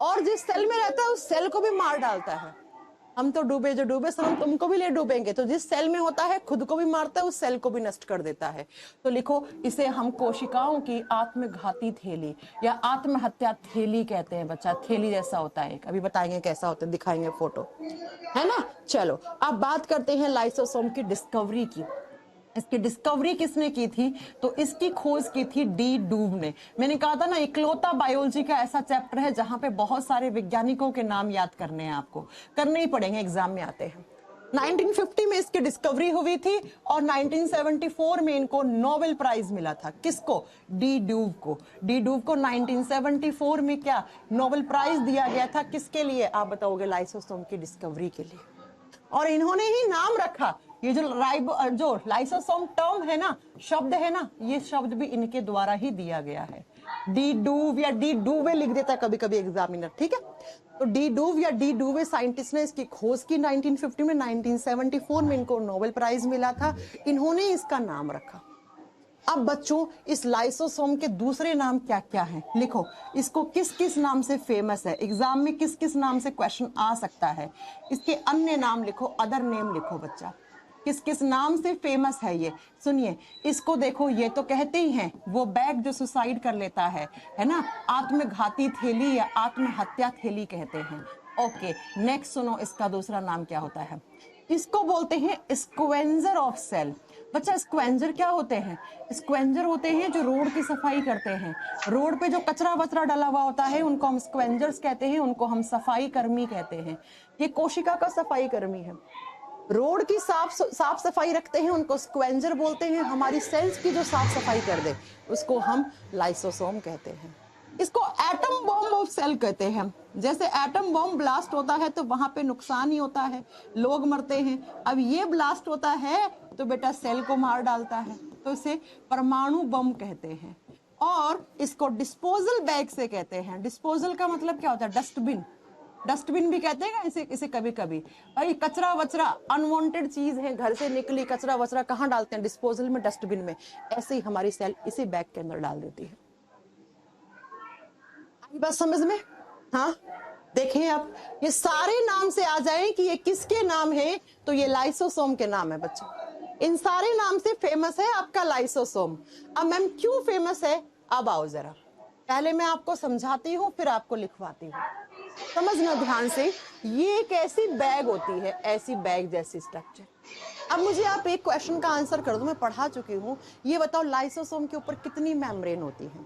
और जिस सेल में रहता है उस सेल को भी मार डालता है। हम तो डूबे जो डूबे सर, हम तुमको भी ले डूबेंगे। तो जिस सेल में होता है खुद को भी मारता है, उस सेल को भी नष्ट कर देता है। तो लिखो, इसे हम कोशिकाओं की आत्मघाती थैली या आत्महत्या थैली कहते हैं बच्चा। थैली जैसा होता है, अभी बताएंगे कैसा होता है, दिखाएंगे फोटो, है ना। चलो अब बात करते हैं लाइसोसोम की डिस्कवरी की। इसकी डिस्कवरी किसने की थी, तो इसकी खोज की थी डी डूब ने। मैंने कहा था ना, इकलौता बायोलॉजी का ऐसा चैप्टर है जहां पे बहुत सारे वैज्ञानिकों के नाम याद करने हैं, आपको करने ही पड़ेंगे, एग्जाम में आते हैं। 1950 में इसकी डिस्कवरी हुई थी, और 1974 में इनको नोबेल प्राइज मिला था। किसको, डी डूब को। डी डूब को 1974 में क्या नोबेल प्राइज दिया गया था, किसके लिए आप बताओगे, लाइसोसोम की डिस्कवरी के लिए। और इन्होंने ही नाम रखा, ये जो लाइसोसोम टर्म है ना, शब्द है ना, ये शब्द भी इनके द्वारा ही दिया गया है। डी डूव या डी डूवे लिख देता है कभी कभी एग्जामिनर, ठीक है। तो डी डूव या डी डूवे साइंटिस्ट ने इसकी खोज की 1950 में। 1974 में इनको नोबेल प्राइज मिला था, इन्होंने इसका नाम रखा। अब बच्चों, इस लाइसोसोम के दूसरे नाम क्या क्या हैं, लिखो। इसको किस किस नाम से फेमस है, एग्जाम में किस किस नाम से क्वेश्चन आ सकता है, इसके अन्य नाम लिखो, अदर नेम लिखो बच्चा। किस किस नाम से फेमस है ये, सुनिए। इसको देखो, ये तो कहते ही हैं वो बैग जो सुसाइड कर लेता है ना, आत्मघाती थैली या आत्महत्या थैली कहते हैं। ओके, नेक्स्ट सुनो, इसका दूसरा नाम क्या होता है, इसको बोलते हैं स्क्वेंजर ऑफ सेल। बच्चा, स्क्वेंजर क्या होते हैं, स्क्वेंजर होते हैं जो रोड की सफाई करते हैं। रोड पे जो कचरा वचरा डला हुआ होता है उनको हम स्क्वेंजर्स कहते हैं, उनको हम सफाई कर्मी कहते हैं। ये कोशिका का सफाई कर्मी है, रोड की साफ सफाई रखते हैं, उनको स्क्वेंजर बोलते हैं। हमारी सेल्स की जो साफ सफाई कर दे उसको हम लाइसोसोम कहते हैं। इसको एटम बॉम्ब ऑफ सेल कहते हैं। जैसे एटम बॉम्ब ब्लास्ट होता है तो वहां पे नुकसान ही होता है, लोग मरते हैं। अब ये ब्लास्ट होता है तो बेटा सेल को मार डालता है, तो इसे परमाणु बम कहते हैं। और इसको डिस्पोजल बैग से कहते हैं। डिस्पोजल का मतलब क्या होता है, डस्टबिन। डस्टबिन भी कहते हैं इसे कभी कभी। भाई कचरा वचरा अनवांटेड चीज है, घर से निकली कचरा वचरा कहाँ डालते हैं, डिस्पोजल में, डस्टबिन में। ऐसे ही हमारी सेल इसी बैग के अंदर डाल देती है। आई बात समझ में, हाँ। देखें आप, ये सारे नाम से आ जाएं कि ये किसके नाम है, तो ये लाइसोसोम के नाम है बच्चों। इन सारे नाम से फेमस है आपका लाइसोसोम। अब मैम क्यों फेमस है, अब आओ जरा, पहले मैं आपको समझाती हूँ फिर आपको लिखवाती हूँ, समझना ध्यान से। ये एक ऐसी बैग होती है, ऐसी बैग जैसी स्ट्रक्चर। अब मुझे आप एक क्वेश्चन का आंसर कर दो, मैं पढ़ा चुकी हूँ। ये बताओ, लाइसोसोम के ऊपर कितनी मेम्ब्रेन होती है।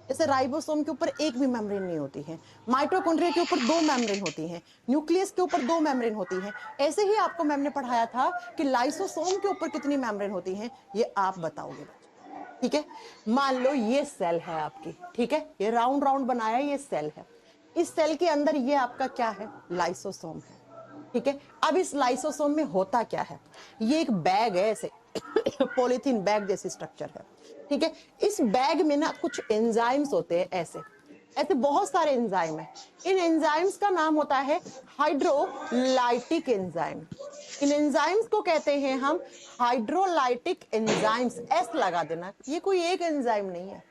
जैसे राइबोसोम के ऊपर एक भी मेम्ब्रेन नहीं होती है, माइटोकॉन्ड्रिया के ऊपर 2 मेम्ब्रेन होती हैं, न्यूक्लियस के ऊपर 2 मेम्ब्रेन होती हैं। ऐसे ही आपको मैम ने पढ़ाया था कि लाइसोसोम के ऊपर कितनी मेम्ब्रेन होती हैं, ये आप बताओगे, ठीक है। मान लो ये सेल है आपकी, ठीक है, ये राउंड राउंड बनाया ये सेल है। इस सेल के अंदर ये आपका क्या है, लाइसोसोम है, ठीक है। अब इस लाइसोसोम में होता क्या है, ये एक बैग है, ऐसे पॉलीथीन बैग जैसी स्ट्रक्चर है, ठीक है। इस बैग में ना कुछ एंजाइम्स होते हैं, ऐसे ऐसे बहुत सारे एंजाइम है। इन एंजाइम्स का नाम होता है हाइड्रोलाइटिक एंजाइम। इन एंजाइम्स को कहते हैं हम हाइड्रोलाइटिक एंजाइम्स, एस लगा देना। ये कोई एक एंजाइम नहीं है,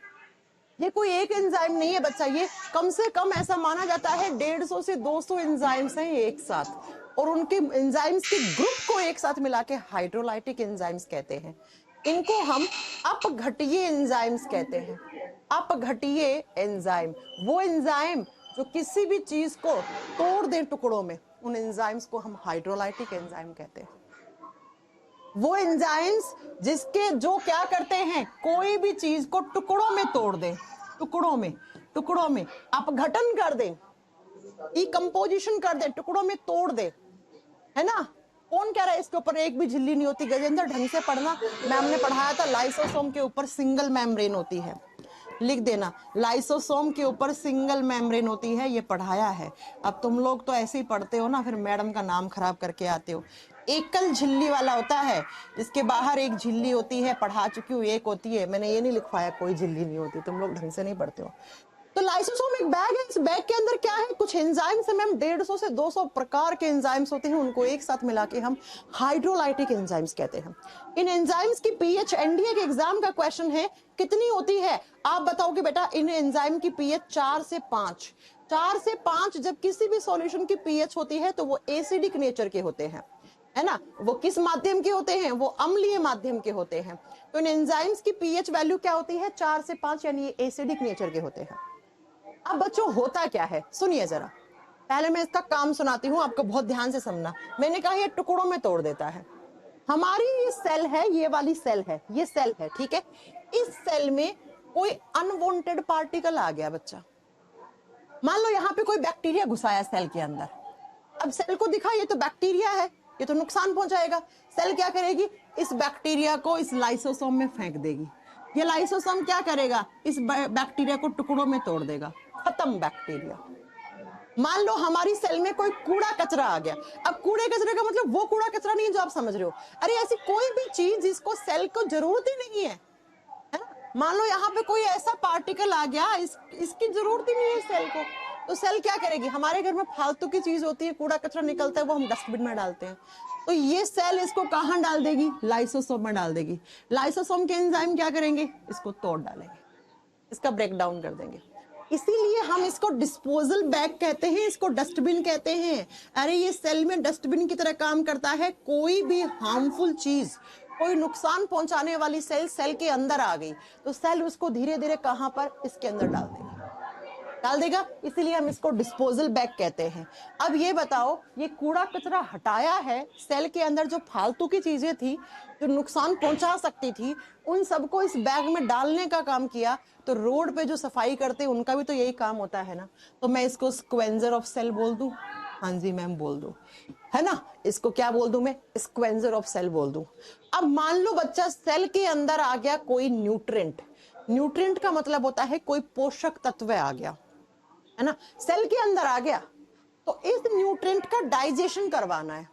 ये कोई एक एंजाइम नहीं है बच्चा, ये कम से कम ऐसा माना जाता है 150 से 200 एंजाइम्स हैं एक साथ, और उनके एंजाइम्स के ग्रुप को एक साथ मिला के हाइड्रोलाइटिक एंजाइम्स कहते हैं। इनको हम अपघटीय एंजाइम्स कहते हैं। अपघटीय एंजाइम, वो एंजाइम जो किसी भी चीज को तोड़ दे टुकड़ों में, उन एंजाइम्स को हम हाइड्रोलाइटिक एंजाइम कहते हैं। वो एंजाइम्स जिसके जो क्या करते हैं, कोई भी चीज को टुकड़ों में तोड़ दें, टुकड़ों में अपघटन कर दें, डिकम्पोजिशन कर दें, टुकड़ों में तोड़ दे, है ना। कौन कह रहा है इसके ऊपर एक भी झिल्ली नहीं होती? गजेंद्र ढंग से पढ़ना, मैम ने पढ़ाया था लाइसोसोम के ऊपर सिंगल मेम्ब्रेन होती है, लिख देना लाइसोसोम के ऊपर सिंगल मेम्ब्रेन होती है, ये पढ़ाया है। अब तुम लोग तो ऐसे ही पढ़ते हो ना, फिर मैडम का नाम खराब करके आते हो। एकल झिल्ली वाला होता है, इसके बाहर एक झिल्ली होती है, पढ़ा चुकी हूँ, एक होती है, मैंने ये नहीं लिखवाया कोई झिल्ली नहीं होती, तुम लोग ढंग से नहीं पढ़ते हो। तो लाइसोसोम एक बैग है, इस बैग के अंदर क्या है, कुछ एंजाइम्स है मैम, 150 से 200 प्रकार के एंजाइम्स होते हैं, उनको एक साथ मिला के हम हाइड्रोलाइटिक एंजाइम्स कहते हैं। इन एंजाइम्स की पीएच, एनडीए के एग्जाम का क्वेश्चन है, कितनी होती है? आप बताओ कि बेटा इन एंजाइम की पीएच 4 से 5, 4 से 5 जब किसी भी सॉल्यूशन की पीएच होती है तो वो एसिडिक नेचर के होते हैं, है ना। वो किस माध्यम के होते हैं? वो अम्लीय माध्यम के होते हैं। तो इन एंजाइम्स की पीएच वैल्यू क्या होती है? 4 से 5, यानी ये एसिडिक नेचर के होते हैं। अब बच्चों होता क्या है, सुनिए जरा, पहले मैं इसका काम सुनाती हूँ, आपको बहुत ध्यान से सुनना। मैंने कहा ये टुकड़ों में तोड़ देता है। हमारी ये सेल है, ये वाली सेल है, ये सेल है, ठीक है। इस सेल में कोई अनवांटेड पार्टिकल आ गया बच्चा, मान लो यहाँ पे कोई बैक्टीरिया घुसाया सेल के अंदर। अब सेल को दिखा ये तो बैक्टीरिया है, ये तो नुकसान पहुंचाएगा। सेल क्या करेगी? इस बैक्टीरिया को इस लाइसोसोम में फेंक देगी। ये लाइसोसोम क्या करेगा? इस बैक्टीरिया को टुकड़ों में तोड़ देगा, खत्म बैक्टीरिया। मान लो हमारी सेल में कोई कूड़ा कचरा आ गया। अब कूड़े कचरे का मतलब वो कूड़ा कचरा नहीं है जो आप समझ रहे हो, अरे ऐसी कोई भी चीज जिसको सेल को जरूरत ही नहीं है, है ना। मान लो यहाँ पे कोई ऐसा पार्टिकल आ गया, इसकी जरूरत ही नहीं है सेल को, तो सेल क्या करेगी? हमारे घर में फालतू की चीज होती है, कूड़ा कचरा निकलता है, वो हम डस्टबिन में डालते हैं, तो ये सेल इसको कहाँ डाल देगी? लाइसोसोम में डाल देगी। लाइसोसोम के एंजाइम क्या करेंगे? इसको तोड़ डालेंगे, इसका ब्रेक डाउन कर देंगे। इसीलिए हम इसको डिस्पोजल बैग कहते हैं, इसको डस्टबिन कहते हैं। अरे ये सेल में डस्टबिन की तरह काम करता है। कोई भी हार्मफुल चीज, कोई नुकसान पहुंचाने वाली सेल के अंदर आ गई तो सेल उसको धीरे धीरे कहां पर? इसके अंदर डाल देगा, इसीलिए हम इसको डिस्पोजल बैग कहते हैं। अब ये बताओ, ये कूड़ा कचरा हटाया है, सेल के अंदर जो फालतू की चीजें थी जो नुकसान पहुंचा सकती थी, उन सबको इस बैग में डालने का काम किया। तो रोड पे जो सफाई करते हैं उनका भी तो यही काम होता है ना। तो मैं इसको स्क्वेंजर ऑफ सेल बोल दूं? हाँ जी मैम बोल दो, है ना। इसको क्या बोल दूं मैं? स्क्वेंजर ऑफ सेल बोल दूं। अब मान लो बच्चा सेल के अंदर आ गया कोई न्यूट्रिएंट, न्यूट्रिएंट का मतलब होता है कोई पोषक तत्व आ गया, है ना, सेल के अंदर आ गया, तो इस न्यूट्रिएंट का डाइजेशन करवाना है।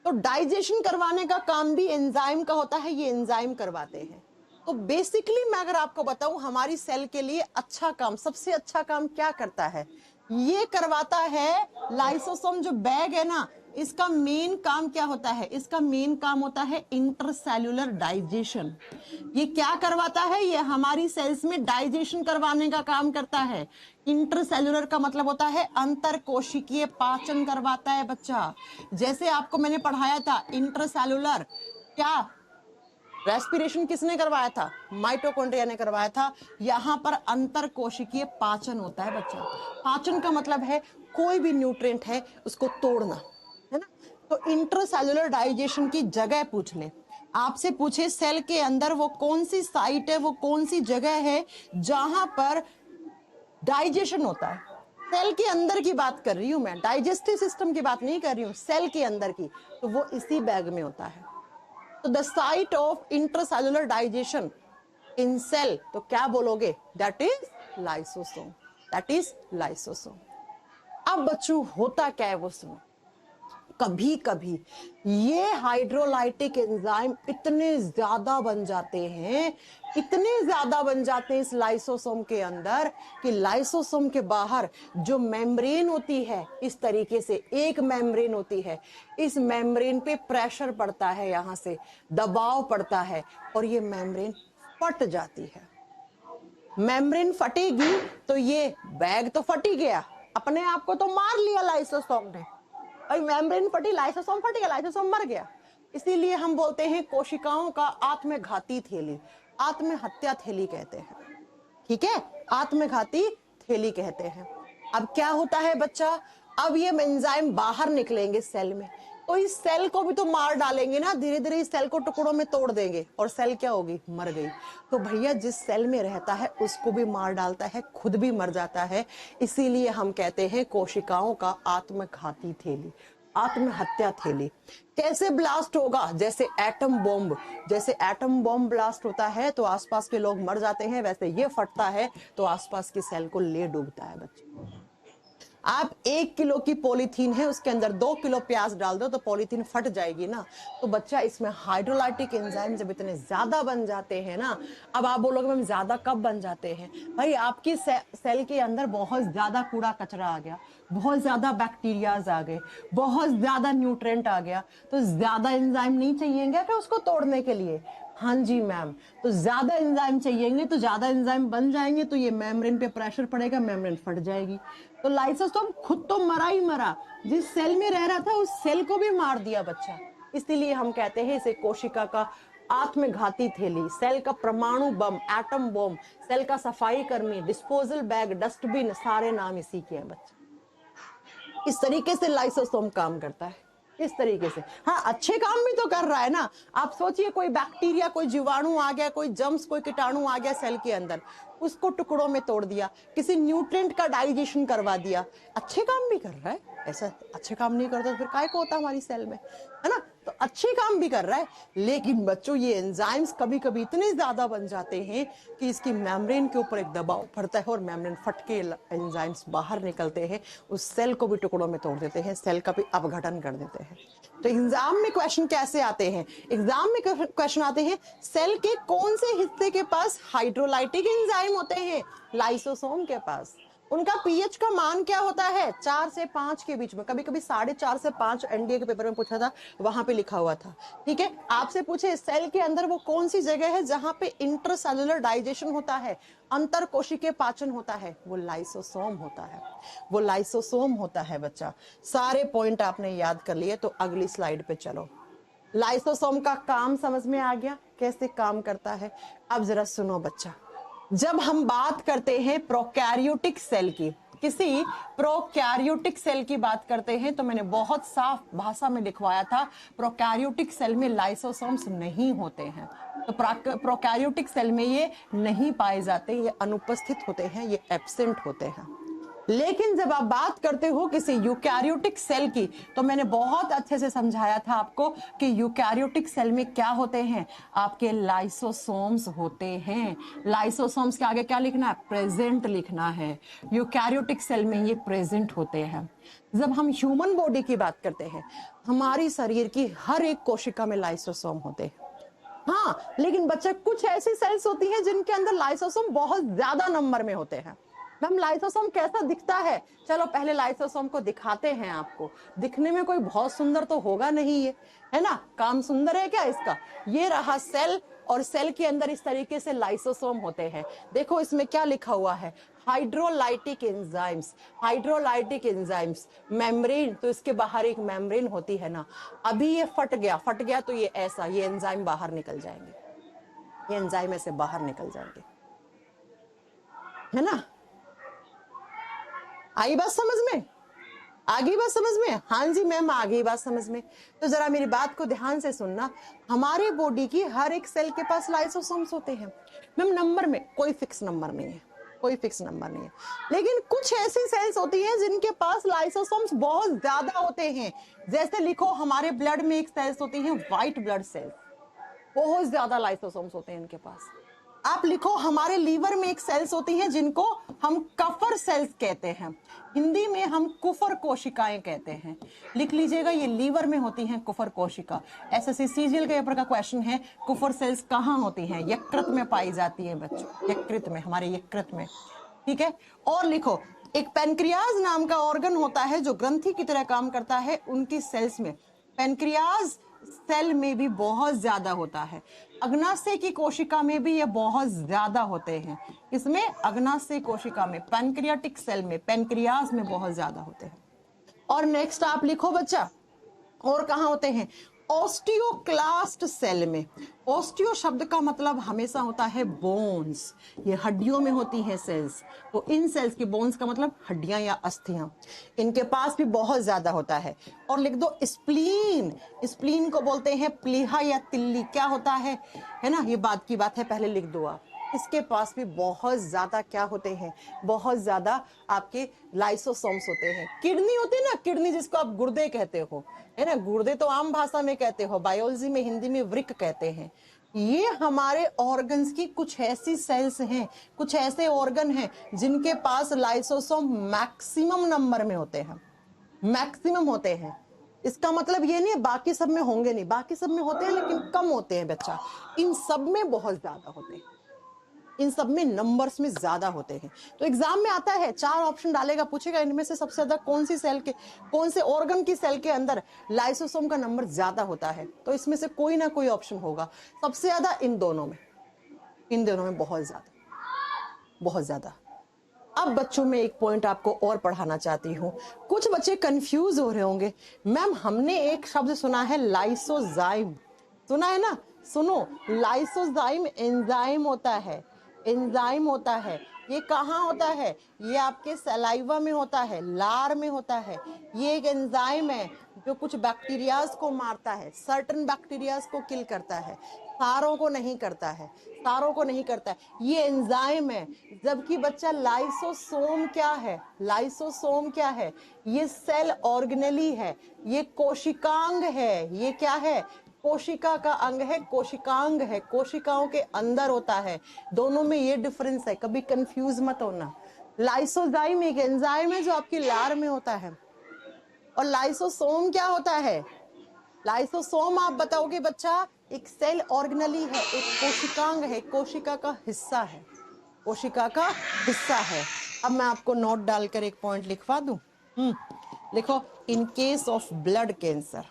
तो डाइजेशन करवाने का काम भी एंजाइम का होता है, ये एंजाइम करवाते हैं। तो बेसिकली मैं अगर आपको बताऊं, हमारी सेल के लिए अच्छा काम, सबसे अच्छा काम क्या करता है? ये करवाता है लाइसोसोम। जो बैग है ना, इसका मेन काम क्या होता है? इसका मेन काम होता है इंटरसेल्यूलर डाइजेशन। ये क्या करवाता है? ये हमारी सेल्स में डाइजेशन करवाने का काम करता है। इंटरसेल्यूलर का मतलब होता है अंतर कोशिकीय पाचन करवाता है बच्चा। जैसे आपको मैंने पढ़ाया था इंटरसेल्यूलर, क्या रेस्पिरेशन किसने करवाया था? माइटोकॉन्ड्रिया ने करवाया था। यहां पर अंतर कोशिकीय पाचन होता है बच्चा। पाचन का मतलब है कोई भी न्यूट्रिएंट है उसको तोड़ना, है ना। तो इंटरसेल्यूलर डाइजेशन की जगह पूछ ले, आपसे पूछे सेल के अंदर वो कौन सी साइट है, वो कौन सी जगह है जहां पर डाइजेशन होता है। सेल के अंदर की बात कर रही हूं मैं, डाइजेस्टिव सिस्टम की बात नहीं कर रही हूं, सेल के अंदर की। तो वो इसी बैग में होता है। तो the site of intercellular digestion in cell, तो क्या बोलोगे? That is lysosome, that is lysosome. अब बच्चों होता क्या है वो सुनो। कभी कभी ये हाइड्रोलाइटिक एंजाइम इतने ज्यादा बन जाते हैं, इतने ज्यादा बन जाते हैं इस लाइसोसोम के अंदर कि लाइसोसोम के बाहर जो मेम्ब्रेन होती है, इस तरीके से एक मेम्ब्रेन होती है, इस मेम्ब्रेन पे प्रेशर पड़ता है, यहां से दबाव पड़ता है और ये मेम्ब्रेन फट जाती है। मेम्ब्रेन फटेगी तो ये बैग तो फट ही गया, अपने आप को तो मार लिया लाइसोसोम ने। भाई मेम्ब्रेन फटी, लाइसोसोम फट गया, लाइसोसोम मर गया। इसीलिए हम बोलते हैं कोशिकाओं का आत्मघाती थैली, आत्महत्या थैली कहते हैं, ठीक है, आत्मघाती थैली कहते हैं। अब क्या होता है बच्चा, अब ये एंजाइम बाहर निकलेंगे सेल में, तो इस सेल को भी तो मार डालेंगे ना, धीरे धीरे इस सेल को टुकड़ों में तोड़ देंगे और सेल क्या होगी, मर गई। तो भैया जिस सेल में रहता है उसको भी मार डालता है, खुद भी मर जाता है। इसीलिए हम कहते हैं कोशिकाओं का आत्मघाती थैली, आत्महत्या थैली। कैसे ब्लास्ट होगा, जैसे एटम बॉम्ब, जैसे एटम बॉम्ब ब्लास्ट होता है तो आसपास के लोग मर जाते हैं, वैसे ये फटता है तो आसपास की सेल को ले डूबता है बच्चे। आप 1 किलो की पॉलीथीन है, उसके अंदर 2 किलो प्याज डाल दो तो पॉलीथीन फट जाएगी ना। तो बच्चा इसमें हाइड्रोलाइटिक एंजाइम जब इतने ज्यादा बन जाते हैं ना, अब आप बोलोगे मैम ज्यादा कब बन जाते हैं, भाई आपकी सेल के अंदर बहुत ज्यादा कूड़ा कचरा आ गया, बहुत ज्यादा बैक्टीरियाज आ गए, बहुत ज्यादा न्यूट्रेंट आ गया, तो ज्यादा एंजाइम नहीं चाहिएंगे क्या उसको तोड़ने के लिए। हाँ जी मैम, तो ज्यादा एंजाइम चाहिएंगे, तो ज्यादा एंजाइम बन जाएंगे तो ये मेम्ब्रेन पे प्रेशर पड़ेगा, मेम्ब्रेन फट जाएगी। तो लाइसोसोम खुद तो मरा ही मरा, जिस सेल में रह रहा था उस सेल को भी मार दिया बच्चा। इसीलिए हम कहते हैं इसे कोशिका का आत्मघाती थैली, सेल का परमाणु बम, एटम बम, सेल का सफाई कर्मी, डिस्पोजल बैग, डस्टबिन, सारे नाम इसी के हैं बच्चा। इस तरीके से लाइसोसोम काम करता है, इस तरीके से। हाँ, अच्छे काम भी तो कर रहा है ना। आप सोचिए कोई बैक्टीरिया, कोई जीवाणु आ गया, कोई जर्म्स, कोई कीटाणु आ गया सेल के अंदर, उसको टुकड़ों में तोड़ दिया, किसी न्यूट्रिएंट का डाइजेशन करवा दिया, अच्छे काम भी कर रहा है। ऐसा अच्छे काम नहीं करता तो फिर काय को होता हमारी सेल में, है ना। तो अच्छे काम भी कर रहा है, लेकिन बच्चों ये एंजाइम्स कभी कभी इतने ज्यादा बन जाते हैं कि इसकी मेम्ब्रेन के ऊपर एक दबाव पड़ता है और मेम्ब्रेन फट के एंजाइम्स बाहर निकलते हैं, उस सेल को भी टुकड़ों में तोड़ देते हैं, सेल का भी अपघटन कर देते हैं। तो एग्जाम में क्वेश्चन कैसे आते हैं, एग्जाम में क्वेश्चन आते हैं सेल के कौन से हिस्से के पास हाइड्रोलाइटिक एंजाइम होते हैं, लाइसोसोम के पास। उनका पीएच का मान क्या होता है, 4 से 5 के बीच में, कभी कभी 4.5 से 5 एनडीए के पेपर में पूछा था, वहां पे लिखा हुआ था। ठीक है, आपसे पूछे सेल के अंदर वो कौन सी जगह है जहां पे इंटरसेलुलर डाइजेशन होता है, अंतर कोशिकीय पाचन होता है, वो लाइसोसोम होता है, वो लाइसोसोम होता है बच्चा। सारे पॉइंट आपने याद कर लिए, तो अगली स्लाइड पे चलो। लाइसोसोम का काम समझ में आ गया, कैसे काम करता है। अब जरा सुनो बच्चा, जब हम बात करते हैं प्रोकैरियोटिक सेल की, किसी प्रोकैरियोटिक सेल की बात करते हैं, तो मैंने बहुत साफ भाषा में लिखवाया था प्रोकैरियोटिक सेल में लाइसोसोम्स नहीं होते हैं। तो प्रोकैरियोटिक सेल में ये नहीं पाए जाते, ये अनुपस्थित होते हैं, ये एब्सेंट होते हैं। लेकिन जब आप बात करते हो किसी यूकैरियोटिक सेल की, तो मैंने बहुत अच्छे से समझाया था आपको कि यूकैरियोटिक सेल में क्या होते हैं, आपके लाइसोसोम्स होते हैं। लाइसोसोम्स के आगे क्या लिखना है, प्रेजेंट लिखना है। यूकैरियोटिक सेल में ये प्रेजेंट होते हैं। जब हम ह्यूमन बॉडी की बात करते हैं, हमारी शरीर की हर एक कोशिका में लाइसोसोम होते हैं। हाँ, लेकिन बच्चा कुछ ऐसी सेल्स होती हैं जिनके अंदर लाइसोसोम बहुत ज्यादा नंबर में होते हैं। हम लाइसोसोम कैसा दिखता है, चलो पहले लाइसोसोम को दिखाते हैं आपको। दिखने में कोई बहुत सुंदर तो होगा नहीं ये, है ना, काम सुंदर है क्या इसका। ये रहा सेल, और सेल के अंदर इस तरीके से लाइसोसोम होते हैं। देखो इसमें क्या लिखा हुआ है, hydrolytic enzymes, hydrolytic enzymes, membrane, तो इसके बाहर एक मेम्ब्रेन होती है ना। अभी ये फट गया तो ये ऐसा, ये एंजाइम बाहर निकल जाएंगे, ये एंजाइम ऐसे बाहर निकल जाएंगे, है ना। आई बात समझ में, आगे बात समझ में। हाँ जी मैम, आगे बात समझ में। तो जरा मेरी बात को ध्यान से सुनना, हमारे बॉडी की हर एक सेल के पास लाइसोसोम्स होते हैं। मैम नंबर में कोई फिक्स नंबर नहीं है, कोई फिक्स नंबर नहीं है, लेकिन कुछ ऐसी सेल्स होती हैं जिनके पास लाइसोसोम्स बहुत ज्यादा होते हैं। जैसे लिखो, हमारे ब्लड में एक सेल्स होती हैं व्हाइट ब्लड सेल्स, बहुत ज्यादा लाइसोसोम्स होते हैं इनके पास। आप लिखो, हमारे लीवर में एक सेल्स होती हैं जिनको हम कफर सेल्स कहते हैं, हिंदी में हम कुफर कोशिकाएं कहते हैं। लिख लीजिएगा, ये लीवर में होती हैं कुफर कोशिका। एसएससी सीजीएल के पेपर का क्वेश्चन है, कुफर सेल्स कहाँ होती हैं, यकृत में पाई जाती है बच्चों, यकृत में, हमारे यकृत में। ठीक है, और लिखो, एक पेनक्रियाज नाम का ऑर्गन होता है जो ग्रंथि की तरह काम करता है, उनकी सेल्स में पेनक्रियाज सेल में भी बहुत ज्यादा होता है। अग्नाशय की कोशिका में भी ये बहुत ज्यादा होते हैं। इसमें अग्नाशय कोशिका में, पैनक्रियाटिक सेल में, पेनक्रियाज में बहुत ज्यादा होते हैं। और नेक्स्ट आप लिखो बच्चा, और कहाँ होते हैं, ऑस्टियोक्लास्ट सेल में। ऑस्टियो शब्द का मतलब हमेशा होता है बोन्स, ये हड्डियों में होती हैं सेल्स। तो इन सेल्स की बोन्स का मतलब हड्डियां या अस्थियां, इनके पास भी बहुत ज्यादा होता है। और लिख दो स्प्लीन, स्प्लीन को बोलते हैं प्लीहा या तिल्ली, क्या होता है ना, ये बात की बात है, पहले लिख दो आप। इसके पास भी बहुत ज्यादा क्या होते हैं, बहुत ज्यादा आपके लाइसोसोम्स होते हैं। किडनी होते हैं ना, किडनी जिसको आप गुर्दे कहते हो, है ना, गुर्दे तो आम भाषा में कहते हो, बायोलॉजी में हिंदी में वृक्क कहते हैं। ये हमारे ऑर्गन्स की कुछ ऐसी सेल्स हैं, कुछ ऐसे ऑर्गन हैं जिनके पास लाइसोसोम मैक्सिमम नंबर में होते हैं, मैक्सिमम होते हैं। इसका मतलब ये नहीं है बाकी सब में होंगे नहीं, बाकी सब में होते हैं लेकिन कम होते हैं बच्चा, इन सब में बहुत ज्यादा होते हैं, इन सब में नंबर्स में ज्यादा होते हैं। तो एग्जाम में आता है, 4 ऑप्शन डालेगा, पूछेगा इनमें से सबसे ज्यादा कौन सी सेल के, कौन से ऑर्गन की सेल के अंदर लाइसोसोम का नंबर ज्यादा होता है, तो इसमें से कोई ना कोई ऑप्शन होगा। सबसे ज्यादा इन दोनों में, इन दोनों में बहुत ज्यादा, बहुत ज्यादा। अब बच्चों में एक पॉइंट आपको और पढ़ाना चाहती हूँ। कुछ बच्चे कंफ्यूज हो रहे होंगे, मैम हमने एक शब्द सुना है लाइसोजाइम, सुना है ना, सुनो, लाइसोजाइम एंजाइम होता है, एंजाइम होता है। ये कहाँ होता है, ये आपके सलाइवा में होता है, लार में होता है। ये एक एंजाइम है जो कुछ बैक्टीरियाज को मारता है, सर्टन बैक्टीरियाज को किल करता है, सारों को नहीं करता है, सारों को नहीं करता है, ये एंजाइम है। जबकि बच्चा लाइसोसोम क्या है, लाइसोसोम क्या है, ये सेल ऑर्गेनेली है, ये कोशिकांग है, ये क्या है, कोशिका का अंग है, कोशिकांग है, कोशिकाओं के अंदर होता है। दोनों में ये डिफरेंस है, कभी कंफ्यूज मत होना। लाइसोजाइम एक एंजाइम है जो आपकी लार में होता है, और लाइसोसोम क्या होता है, लाइसोसोम आप बताओगे बच्चा, एक सेल ऑर्गेनली है, एक कोशिकांग है, कोशिका का हिस्सा है, कोशिका का हिस्सा है। अब मैं आपको नोट डालकर एक पॉइंट लिखवा दूं। लिखो, इन केस ऑफ ब्लड कैंसर,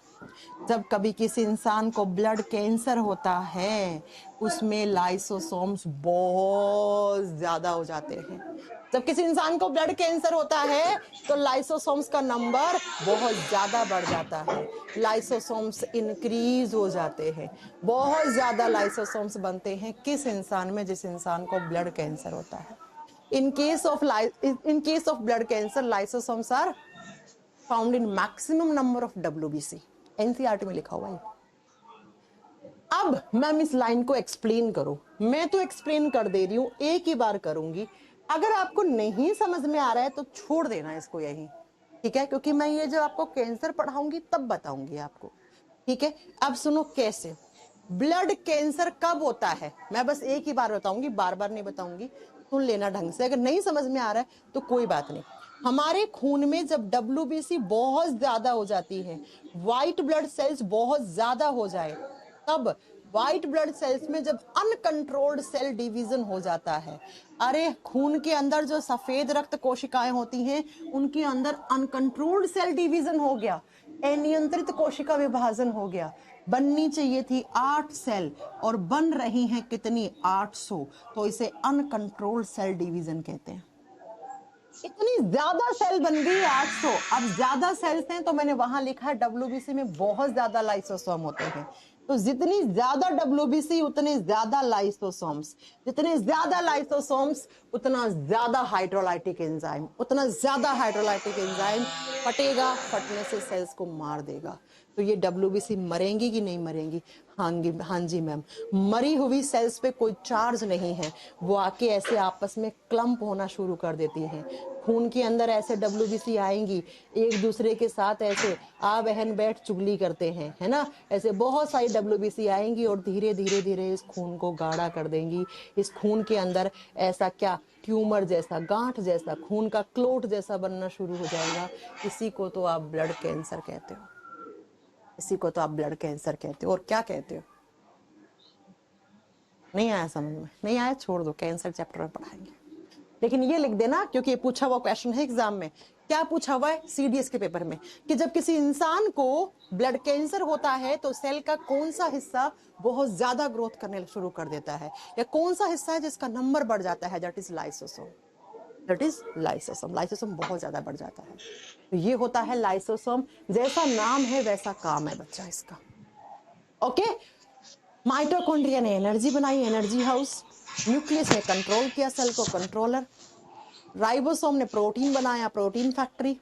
जब कभी किसी इंसान को ब्लड कैंसर होता है, उसमें लाइसोसोम्स बहुत ज्यादा हो जाते हैं। जब किसी इंसान को ब्लड कैंसर होता है तो लाइसोसोम्स का नंबर बहुत ज्यादा बढ़ जाता है, लाइसोसोम्स इंक्रीज हो जाते हैं, बहुत ज्यादा लाइसोसोम्स बनते हैं। किस इंसान में, जिस इंसान को ब्लड कैंसर होता है। In case of blood cancer lysosomes are found in maximum number of WBC, NCERT में लिखा हुआ है। अब मैम इस लाइन को एक्सप्लेन करो, मैं तो एक्सप्लेन कर दे रही हूं, एक ही बार करूंगी। अगर आपको नहीं समझ में आ रहा है तो छोड़ देना इसको यहीं, ठीक है, क्योंकि मैं ये जब आपको कैंसर पढ़ाऊंगी तब बताऊंगी आपको, ठीक है। अब सुनो, कैसे ब्लड कैंसर कब होता है, मैं बस एक ही बार बताऊंगी, बार बार नहीं बताऊंगी, सुन लेना ढंग से। अगर नहीं समझ में आ रहा है तो कोई बात नहीं। हमारे खून में जब WBC बहुत ज्यादा हो जाती है, व्हाइट ब्लड सेल्स बहुत ज्यादा हो जाए, तब व्हाइट ब्लड सेल्स में जब अनकंट्रोल्ड सेल डिवीजन हो जाता है, अरे खून के अंदर जो सफेद रक्त कोशिकाएं होती हैं उनके अंदर अनकंट्रोल्ड सेल डिवीजन हो गया, अनियंत्रित कोशिका विभाजन हो गया। बननी चाहिए थी 8 सेल और बन रही हैं कितनी, 800, तो इसे अनकंट्रोल्ड सेल डिवीजन कहते हैं। इतनी ज्यादा सेल बन गई 800। अब ज्यादा सेल्स हैं तो मैंने वहां लिखा है WBC में बहुत ज्यादा लाइसोसोम होते हैं, तो जितनी ज्यादा WBC उतने ज्यादा लाइसोसोम्स, जितने ज्यादा लाइसोसोम्स उतना ज्यादा हाइड्रोलाइटिक एंजाइम, उतना ज्यादा हाइड्रोलाइटिक एंजाइम फटेगा, फटने से सेल्स को मार देगा। तो ये WBC मरेंगी कि नहीं मरेंगी, हाँ जी मैम, मरी हुई सेल्स पे कोई चार्ज नहीं है, वो आके ऐसे आपस में क्लम्प होना शुरू कर देती हैं। खून के अंदर ऐसे WBC आएंगी, एक दूसरे के साथ ऐसे आ बहन बैठ चुगली करते हैं, है ना, ऐसे बहुत सारी WBC आएंगी और धीरे धीरे धीरे इस खून को गाढ़ा कर देंगी। इस खून के अंदर ऐसा क्या, ट्यूमर जैसा, गांठ जैसा, खून का क्लोट जैसा बनना शुरू हो जाएगा। इसी को तो आप ब्लड कैंसर कहते हो, इसी को तो आप ब्लड कैंसर कहते हो। और क्या कहते हो, नहीं आया समझ में, नहीं आया छोड़ दो, कैंसर चैप्टर में पढ़ाएंगे। लेकिन ये लिख देना क्योंकि ये पूछा हुआ क्वेश्चन है एग्जाम में। क्या पूछा हुआ है CDS के पेपर में, कि जब किसी इंसान को ब्लड कैंसर होता है तो सेल का कौन सा हिस्सा बहुत ज्यादा ग्रोथ करने शुरू कर देता है, या कौन सा हिस्सा है जिसका नंबर बढ़ जाता है, that is lysosome, that is lysosome. Lysosome बहुत ज्यादा बढ़ जाता है, तो ये होता है लाइसोसोम। जैसा नाम है वैसा काम है बच्चा इसका, ओके। माइटोकॉन्ड्रिया ने एनर्जी बनाई, एनर्जी हाउस। न्यूक्लियस ने कंट्रोल किया सेल को, कंट्रोलर। राइबोसोम ने प्रोटीन बनाया, प्रोटीन फैक्ट्री।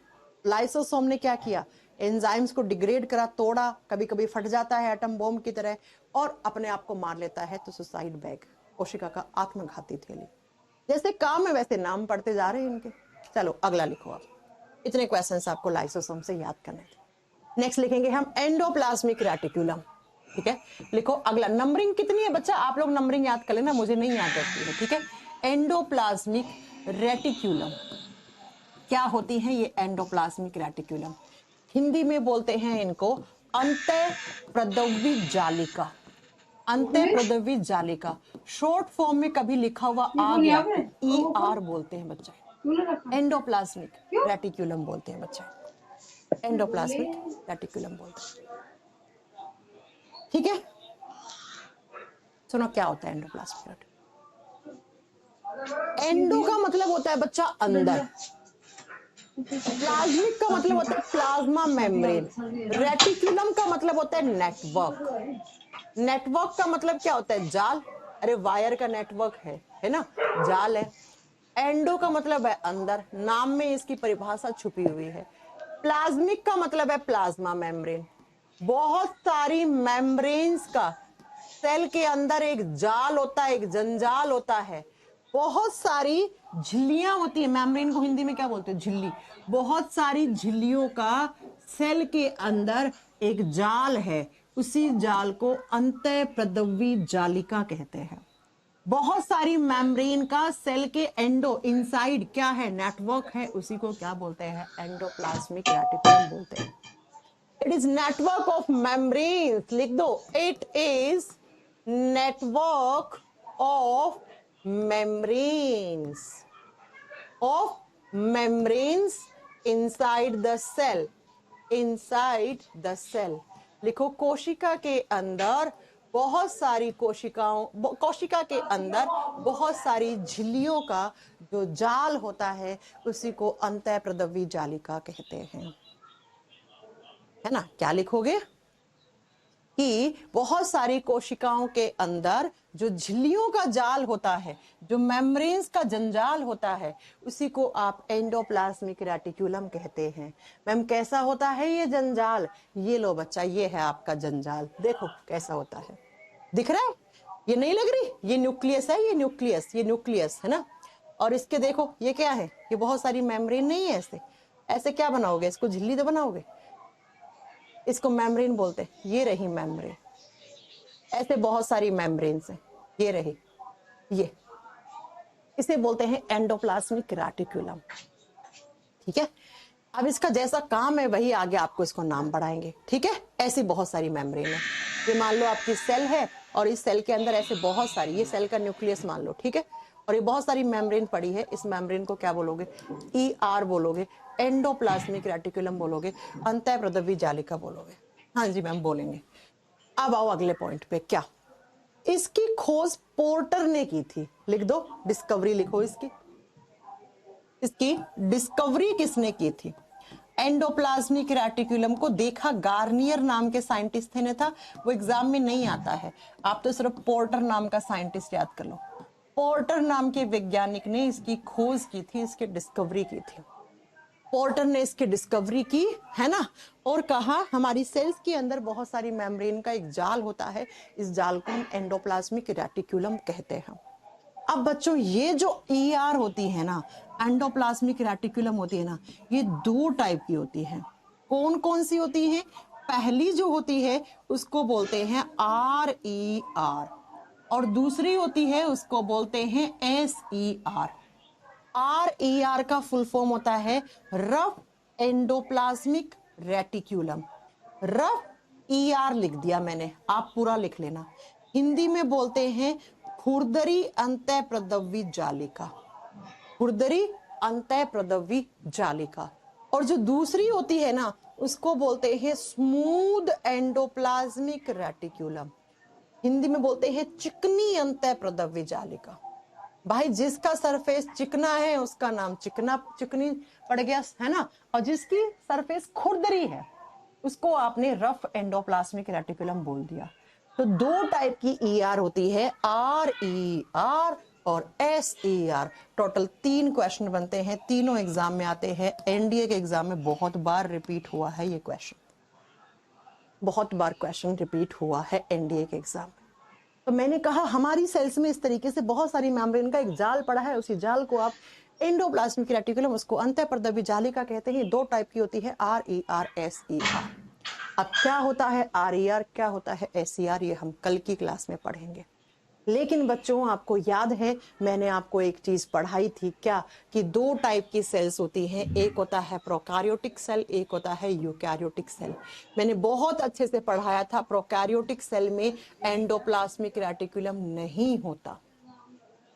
लाइसोसोम ने क्या किया, एंजाइम्स को डिग्रेड करा, तोड़ा, कभी कभी फट जाता है एटम बॉम्ब की तरह और अपने आप को मार लेता है, तो सुसाइड बैग, कोशिका का आत्मघाती थैली। जैसे काम है वैसे नाम पढ़ते जा रहे हैं इनके। चलो अगला लिखो आप, इतने क्वेश्चंस आपको लाइसोसोम से याद करने थे। नेक्स्ट लिखेंगे हम एंडोप्लाज्मिक रेटिकुलम। ठीक है, लिखो अगला। नंबरिंग कितनी है बच्चा, आप लोग नंबरिंग याद कर लेना, मुझे नहीं याद रहती है। ठीक है, एंडोप्लाज्मिक रेटिकुलम क्या होती है ये एंडोप्लाज्मिक रेटिकुलम? हिंदी में बोलते हैं इनको अंतःप्रदव्य जालिका। अंतःप्रदव्य जालिका शॉर्ट फॉर्म में कभी लिखा हुआ आ गया तो ER बोलते हैं बच्चा, एंडोप्लाज्मिक रेटिकुलम बोलते हैं बच्चा, एंडोप्लाज्मिक रेटिकुलम बोलते हैं। ठीक है, सुनो क्या होता है एंडोप्लाज्मिक रेटिकुलम। एंडो का मतलब होता है बच्चा अंदर, प्लाज्मिक का मतलब होता है प्लाज्मा मेम्ब्रेन, रेटिकुलम का मतलब होता है नेटवर्क। नेटवर्क का मतलब क्या होता है, जाल। अरे वायर का नेटवर्क है ना, जाल है। एंडो का मतलब है अंदर, नाम में इसकी परिभाषा छुपी हुई है। प्लाज्मिक का मतलब है प्लाज्मा मेम्ब्रेन, बहुत सारी मेम्ब्रेन्स का सेल के अंदर एक जाल होता है, एक जंजाल होता है, बहुत सारी झिल्लियां होती है। मेम्ब्रेन को हिंदी में क्या बोलते हैं, झिल्ली। बहुत सारी झिल्लियों का सेल के अंदर एक जाल है, उसी जाल को अंतःप्रदव्य जालिका कहते हैं। बहुत सारी मेम्ब्रेन का सेल के एंडो इनसाइड क्या है, नेटवर्क है, उसी को क्या बोलते हैं, एंडोप्लाज्मिक रेटिकुलम बोलते हैं। It is network of membranes, लिख दो, it is network of membranes inside the cell, inside the cell। लिखो कोशिका के अंदर बहुत सारी कोशिका के अंदर बहुत सारी झिल्लियों का जो जाल होता है उसी को अंतःप्रदव्य जालिका कहते हैं, है ना। क्या लिखोगे कि बहुत सारी कोशिकाओं के अंदर जो झिल्लियों का जाल होता है, जो मेम्ब्रेन्स का जंजाल होता है, उसी को आप एंडोप्लाज्मिक रेटिकुलम कहते हैं। मैम कैसा होता है ये जंजाल? ये लो बच्चा, ये है आपका जंजाल, देखो कैसा होता है, दिख रहा है? ये नहीं लग रही, ये न्यूक्लियस है, ये न्यूक्लियस है ना। और इसके देखो ये क्या है, ये बहुत सारी मेम्ब्रेन नहीं है। ऐसे ऐसे क्या बनाओगे, इसको झिल्ली तो बनाओगे, इसको मेम्ब्रेन बोलते हैं। ये रही मेम्ब्रेन, ऐसे बहुत सारी मेम्ब्रेन्स हैं, ये रही, ये इसे बोलते हैं एंडोप्लाज्मिक रेटिकुलम। ठीक है, अब इसका जैसा काम है वही आगे आपको इसको नाम बढ़ाएंगे। ठीक है, ऐसी बहुत सारी मेम्ब्रेन है। ये मान लो आपकी सेल है और इस सेल के अंदर ऐसे बहुत सारी, ये सेल का न्यूक्लियस मान लो, ठीक है, और ये बहुत सारी मेम्ब्रेन पड़ी है। इस मेम्ब्रेन को क्या बोलोगे, ER बोलोगे, एंडोप्लाज्मिक रेटिकुलम बोलोगे, अंतःप्रदव्य जालिका बोलोगे। हाँ जी मैम बोलेंगे। अब आओ अगले पॉइंट पे, क्या इसकी खोज पोर्टर ने की थी? लिख दो, डिस्कवरी लिखो इसकी। इसकी डिस्कवरी किसने की थी? एंडोप्लाज्मिक रेटिकुलम को देखा गार्नियर नाम के साइंटिस्ट ने था, वो एग्जाम में नहीं आता है, आप तो सिर्फ पोर्टर नाम का साइंटिस्ट याद कर लो। पोर्टर नाम के वैज्ञानिक ने इसकी खोज की थी, इसकी डिस्कवरी की थी। पोर्टर ने इसकी डिस्कवरी की, है ना, और कहा हमारी सेल्स के अंदर बहुत सारी मेम्ब्रेन का एक जाल होता है, इस जाल को हम एंडोप्लाज्मिक रेटिकुलम कहते हैं। अब बच्चों ये जो ER होती है ना, एंडोप्लाज्मिक रेटिकुलम होती है ना, ये दो टाइप की होती है। कौन कौन सी होती है? पहली जो होती है उसको बोलते हैं RER और दूसरी होती है उसको बोलते हैं SER। RER का फुल फॉर्म होता है rough endoplasmic reticulum. Rough ER लिख दिया मैंने, आप पूरा लिख लेना। हिंदी में बोलते हैं खुरदरी अंतःप्रदव्य जालिका, खुरदरी अंतःप्रदव्य जालिका। और जो दूसरी होती है ना उसको बोलते हैं स्मूथ एंडोप्लाज्मिक रेटिकुलम, हिंदी में बोलते हैं चिकनी अंतःप्रदव्य जालिका। भाई जिसका सरफेस चिकना है उसका नाम चिकनी पड़ गया, है ना, और जिसकी सरफेस खुरदरी है उसको आपने रफ एंडोप्लाज्मिक रेटिकुलम बोल दिया। तो दो टाइप की ER होती है, RER और SER। टोटल 3 क्वेश्चन बनते हैं, तीनों एग्जाम में आते हैं। एनडीए के एग्जाम में बहुत बार रिपीट हुआ है ये क्वेश्चन, बहुत बार क्वेश्चन रिपीट हुआ है एनडीए के एग्जाम में। तो मैंने कहा हमारी सेल्स में इस तरीके से बहुत सारी मेम्ब्रेन का एक जाल पड़ा है, उसी जाल को आप एंडोप्लाज्मिक रेटिकुलम, उसको अंतःपर्दवी जालिका कहते हैं। दो टाइप की होती है, RER SER। अब क्या होता है RER, क्या होता है SER, ये हम कल की क्लास में पढ़ेंगे। लेकिन बच्चों आपको याद है मैंने आपको एक चीज पढ़ाई थी क्या, कि दो टाइप की सेल्स होती हैं, एक होता है प्रोकैरियोटिक सेल, एक होता है यूकैरियोटिक सेल। मैंने बहुत अच्छे से पढ़ाया था, प्रोकैरियोटिक सेल में एंडोप्लाज्मिक रेटिकुलम नहीं होता,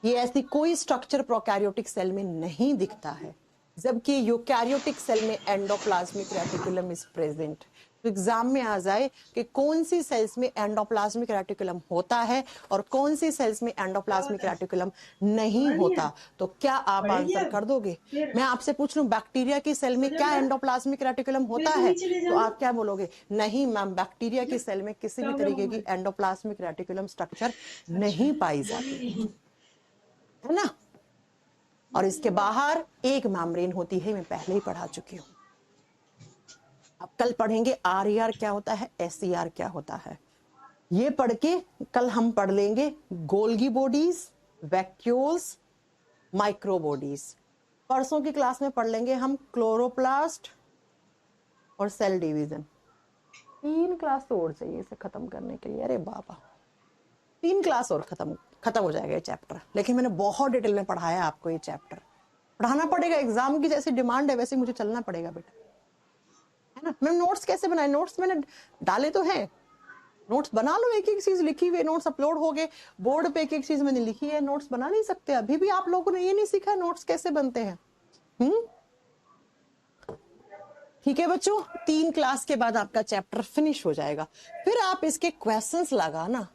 ये ऐसी कोई स्ट्रक्चर प्रोकैरियोटिक सेल में नहीं दिखता है, जबकि यूकैरियोटिक सेल में एंडोप्लाज्मिक रेटिकुलम इज प्रेजेंट। तो एग्जाम में आ जाए कि कौन सी सेल्स में एंडोप्लाज्मिक रेटिकुलम होता है और कौन सी सेल्स में एंडोप्लाज्मिक रेटिकुलम नहीं होता, तो क्या आप आंसर कर दोगे? मैं आपसे पूछ लूं बैक्टीरिया की सेल में क्या एंडोप्लाज्मिक रेटिकुलम होता है, तो आप क्या बोलोगे? नहीं मैम, बैक्टीरिया की सेल में किसी भी तरीके की एंडोप्लाज्मिक रेटिकुलम स्ट्रक्चर नहीं पाई जाती है ना। और इसके बाहर एक मेम्ब्रेन होती है, मैं पहले ही पढ़ा चुकी हूं। अब कल पढ़ेंगे RER क्या होता है, SER क्या होता है। ये पढ़ के कल हम पढ़ लेंगे गोल्गी बॉडीज, वैक्यूल्स, माइक्रोबॉडीज। परसों की क्लास में पढ़ लेंगे हम क्लोरोप्लास्ट और सेल डिवीजन। 3 क्लास तो और चाहिए इसे खत्म करने के लिए, अरे बाबा 3 क्लास और खत्म हो जाएगा ये चैप्टर। लेकिन मैंने बहुत डिटेल में पढ़ाया आपको, ये चैप्टर पढ़ाना पड़ेगा, एग्जाम की जैसी डिमांड है वैसे मुझे चलना पड़ेगा बेटा, है ना। मैम नोट्स कैसे बनाए? नोट्स मैंने डाले तो हैं, नोट्स बना लो, एक एक चीज लिखी हुई, नोट्स अपलोड हो गए बोर्ड पे, एक एक चीज मैंने लिखी है, नोट्स बना नहीं सकते? अभी भी आप लोगों ने ये नहीं सीखा नोट्स कैसे बनते हैं? ठीक है बच्चों, 3 क्लास के बाद आपका चैप्टर फिनिश हो जाएगा, फिर आप इसके क्वेश्चंस लगाना।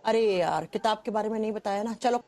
अरे यार किताब के बारे में नहीं बताया ना, चलो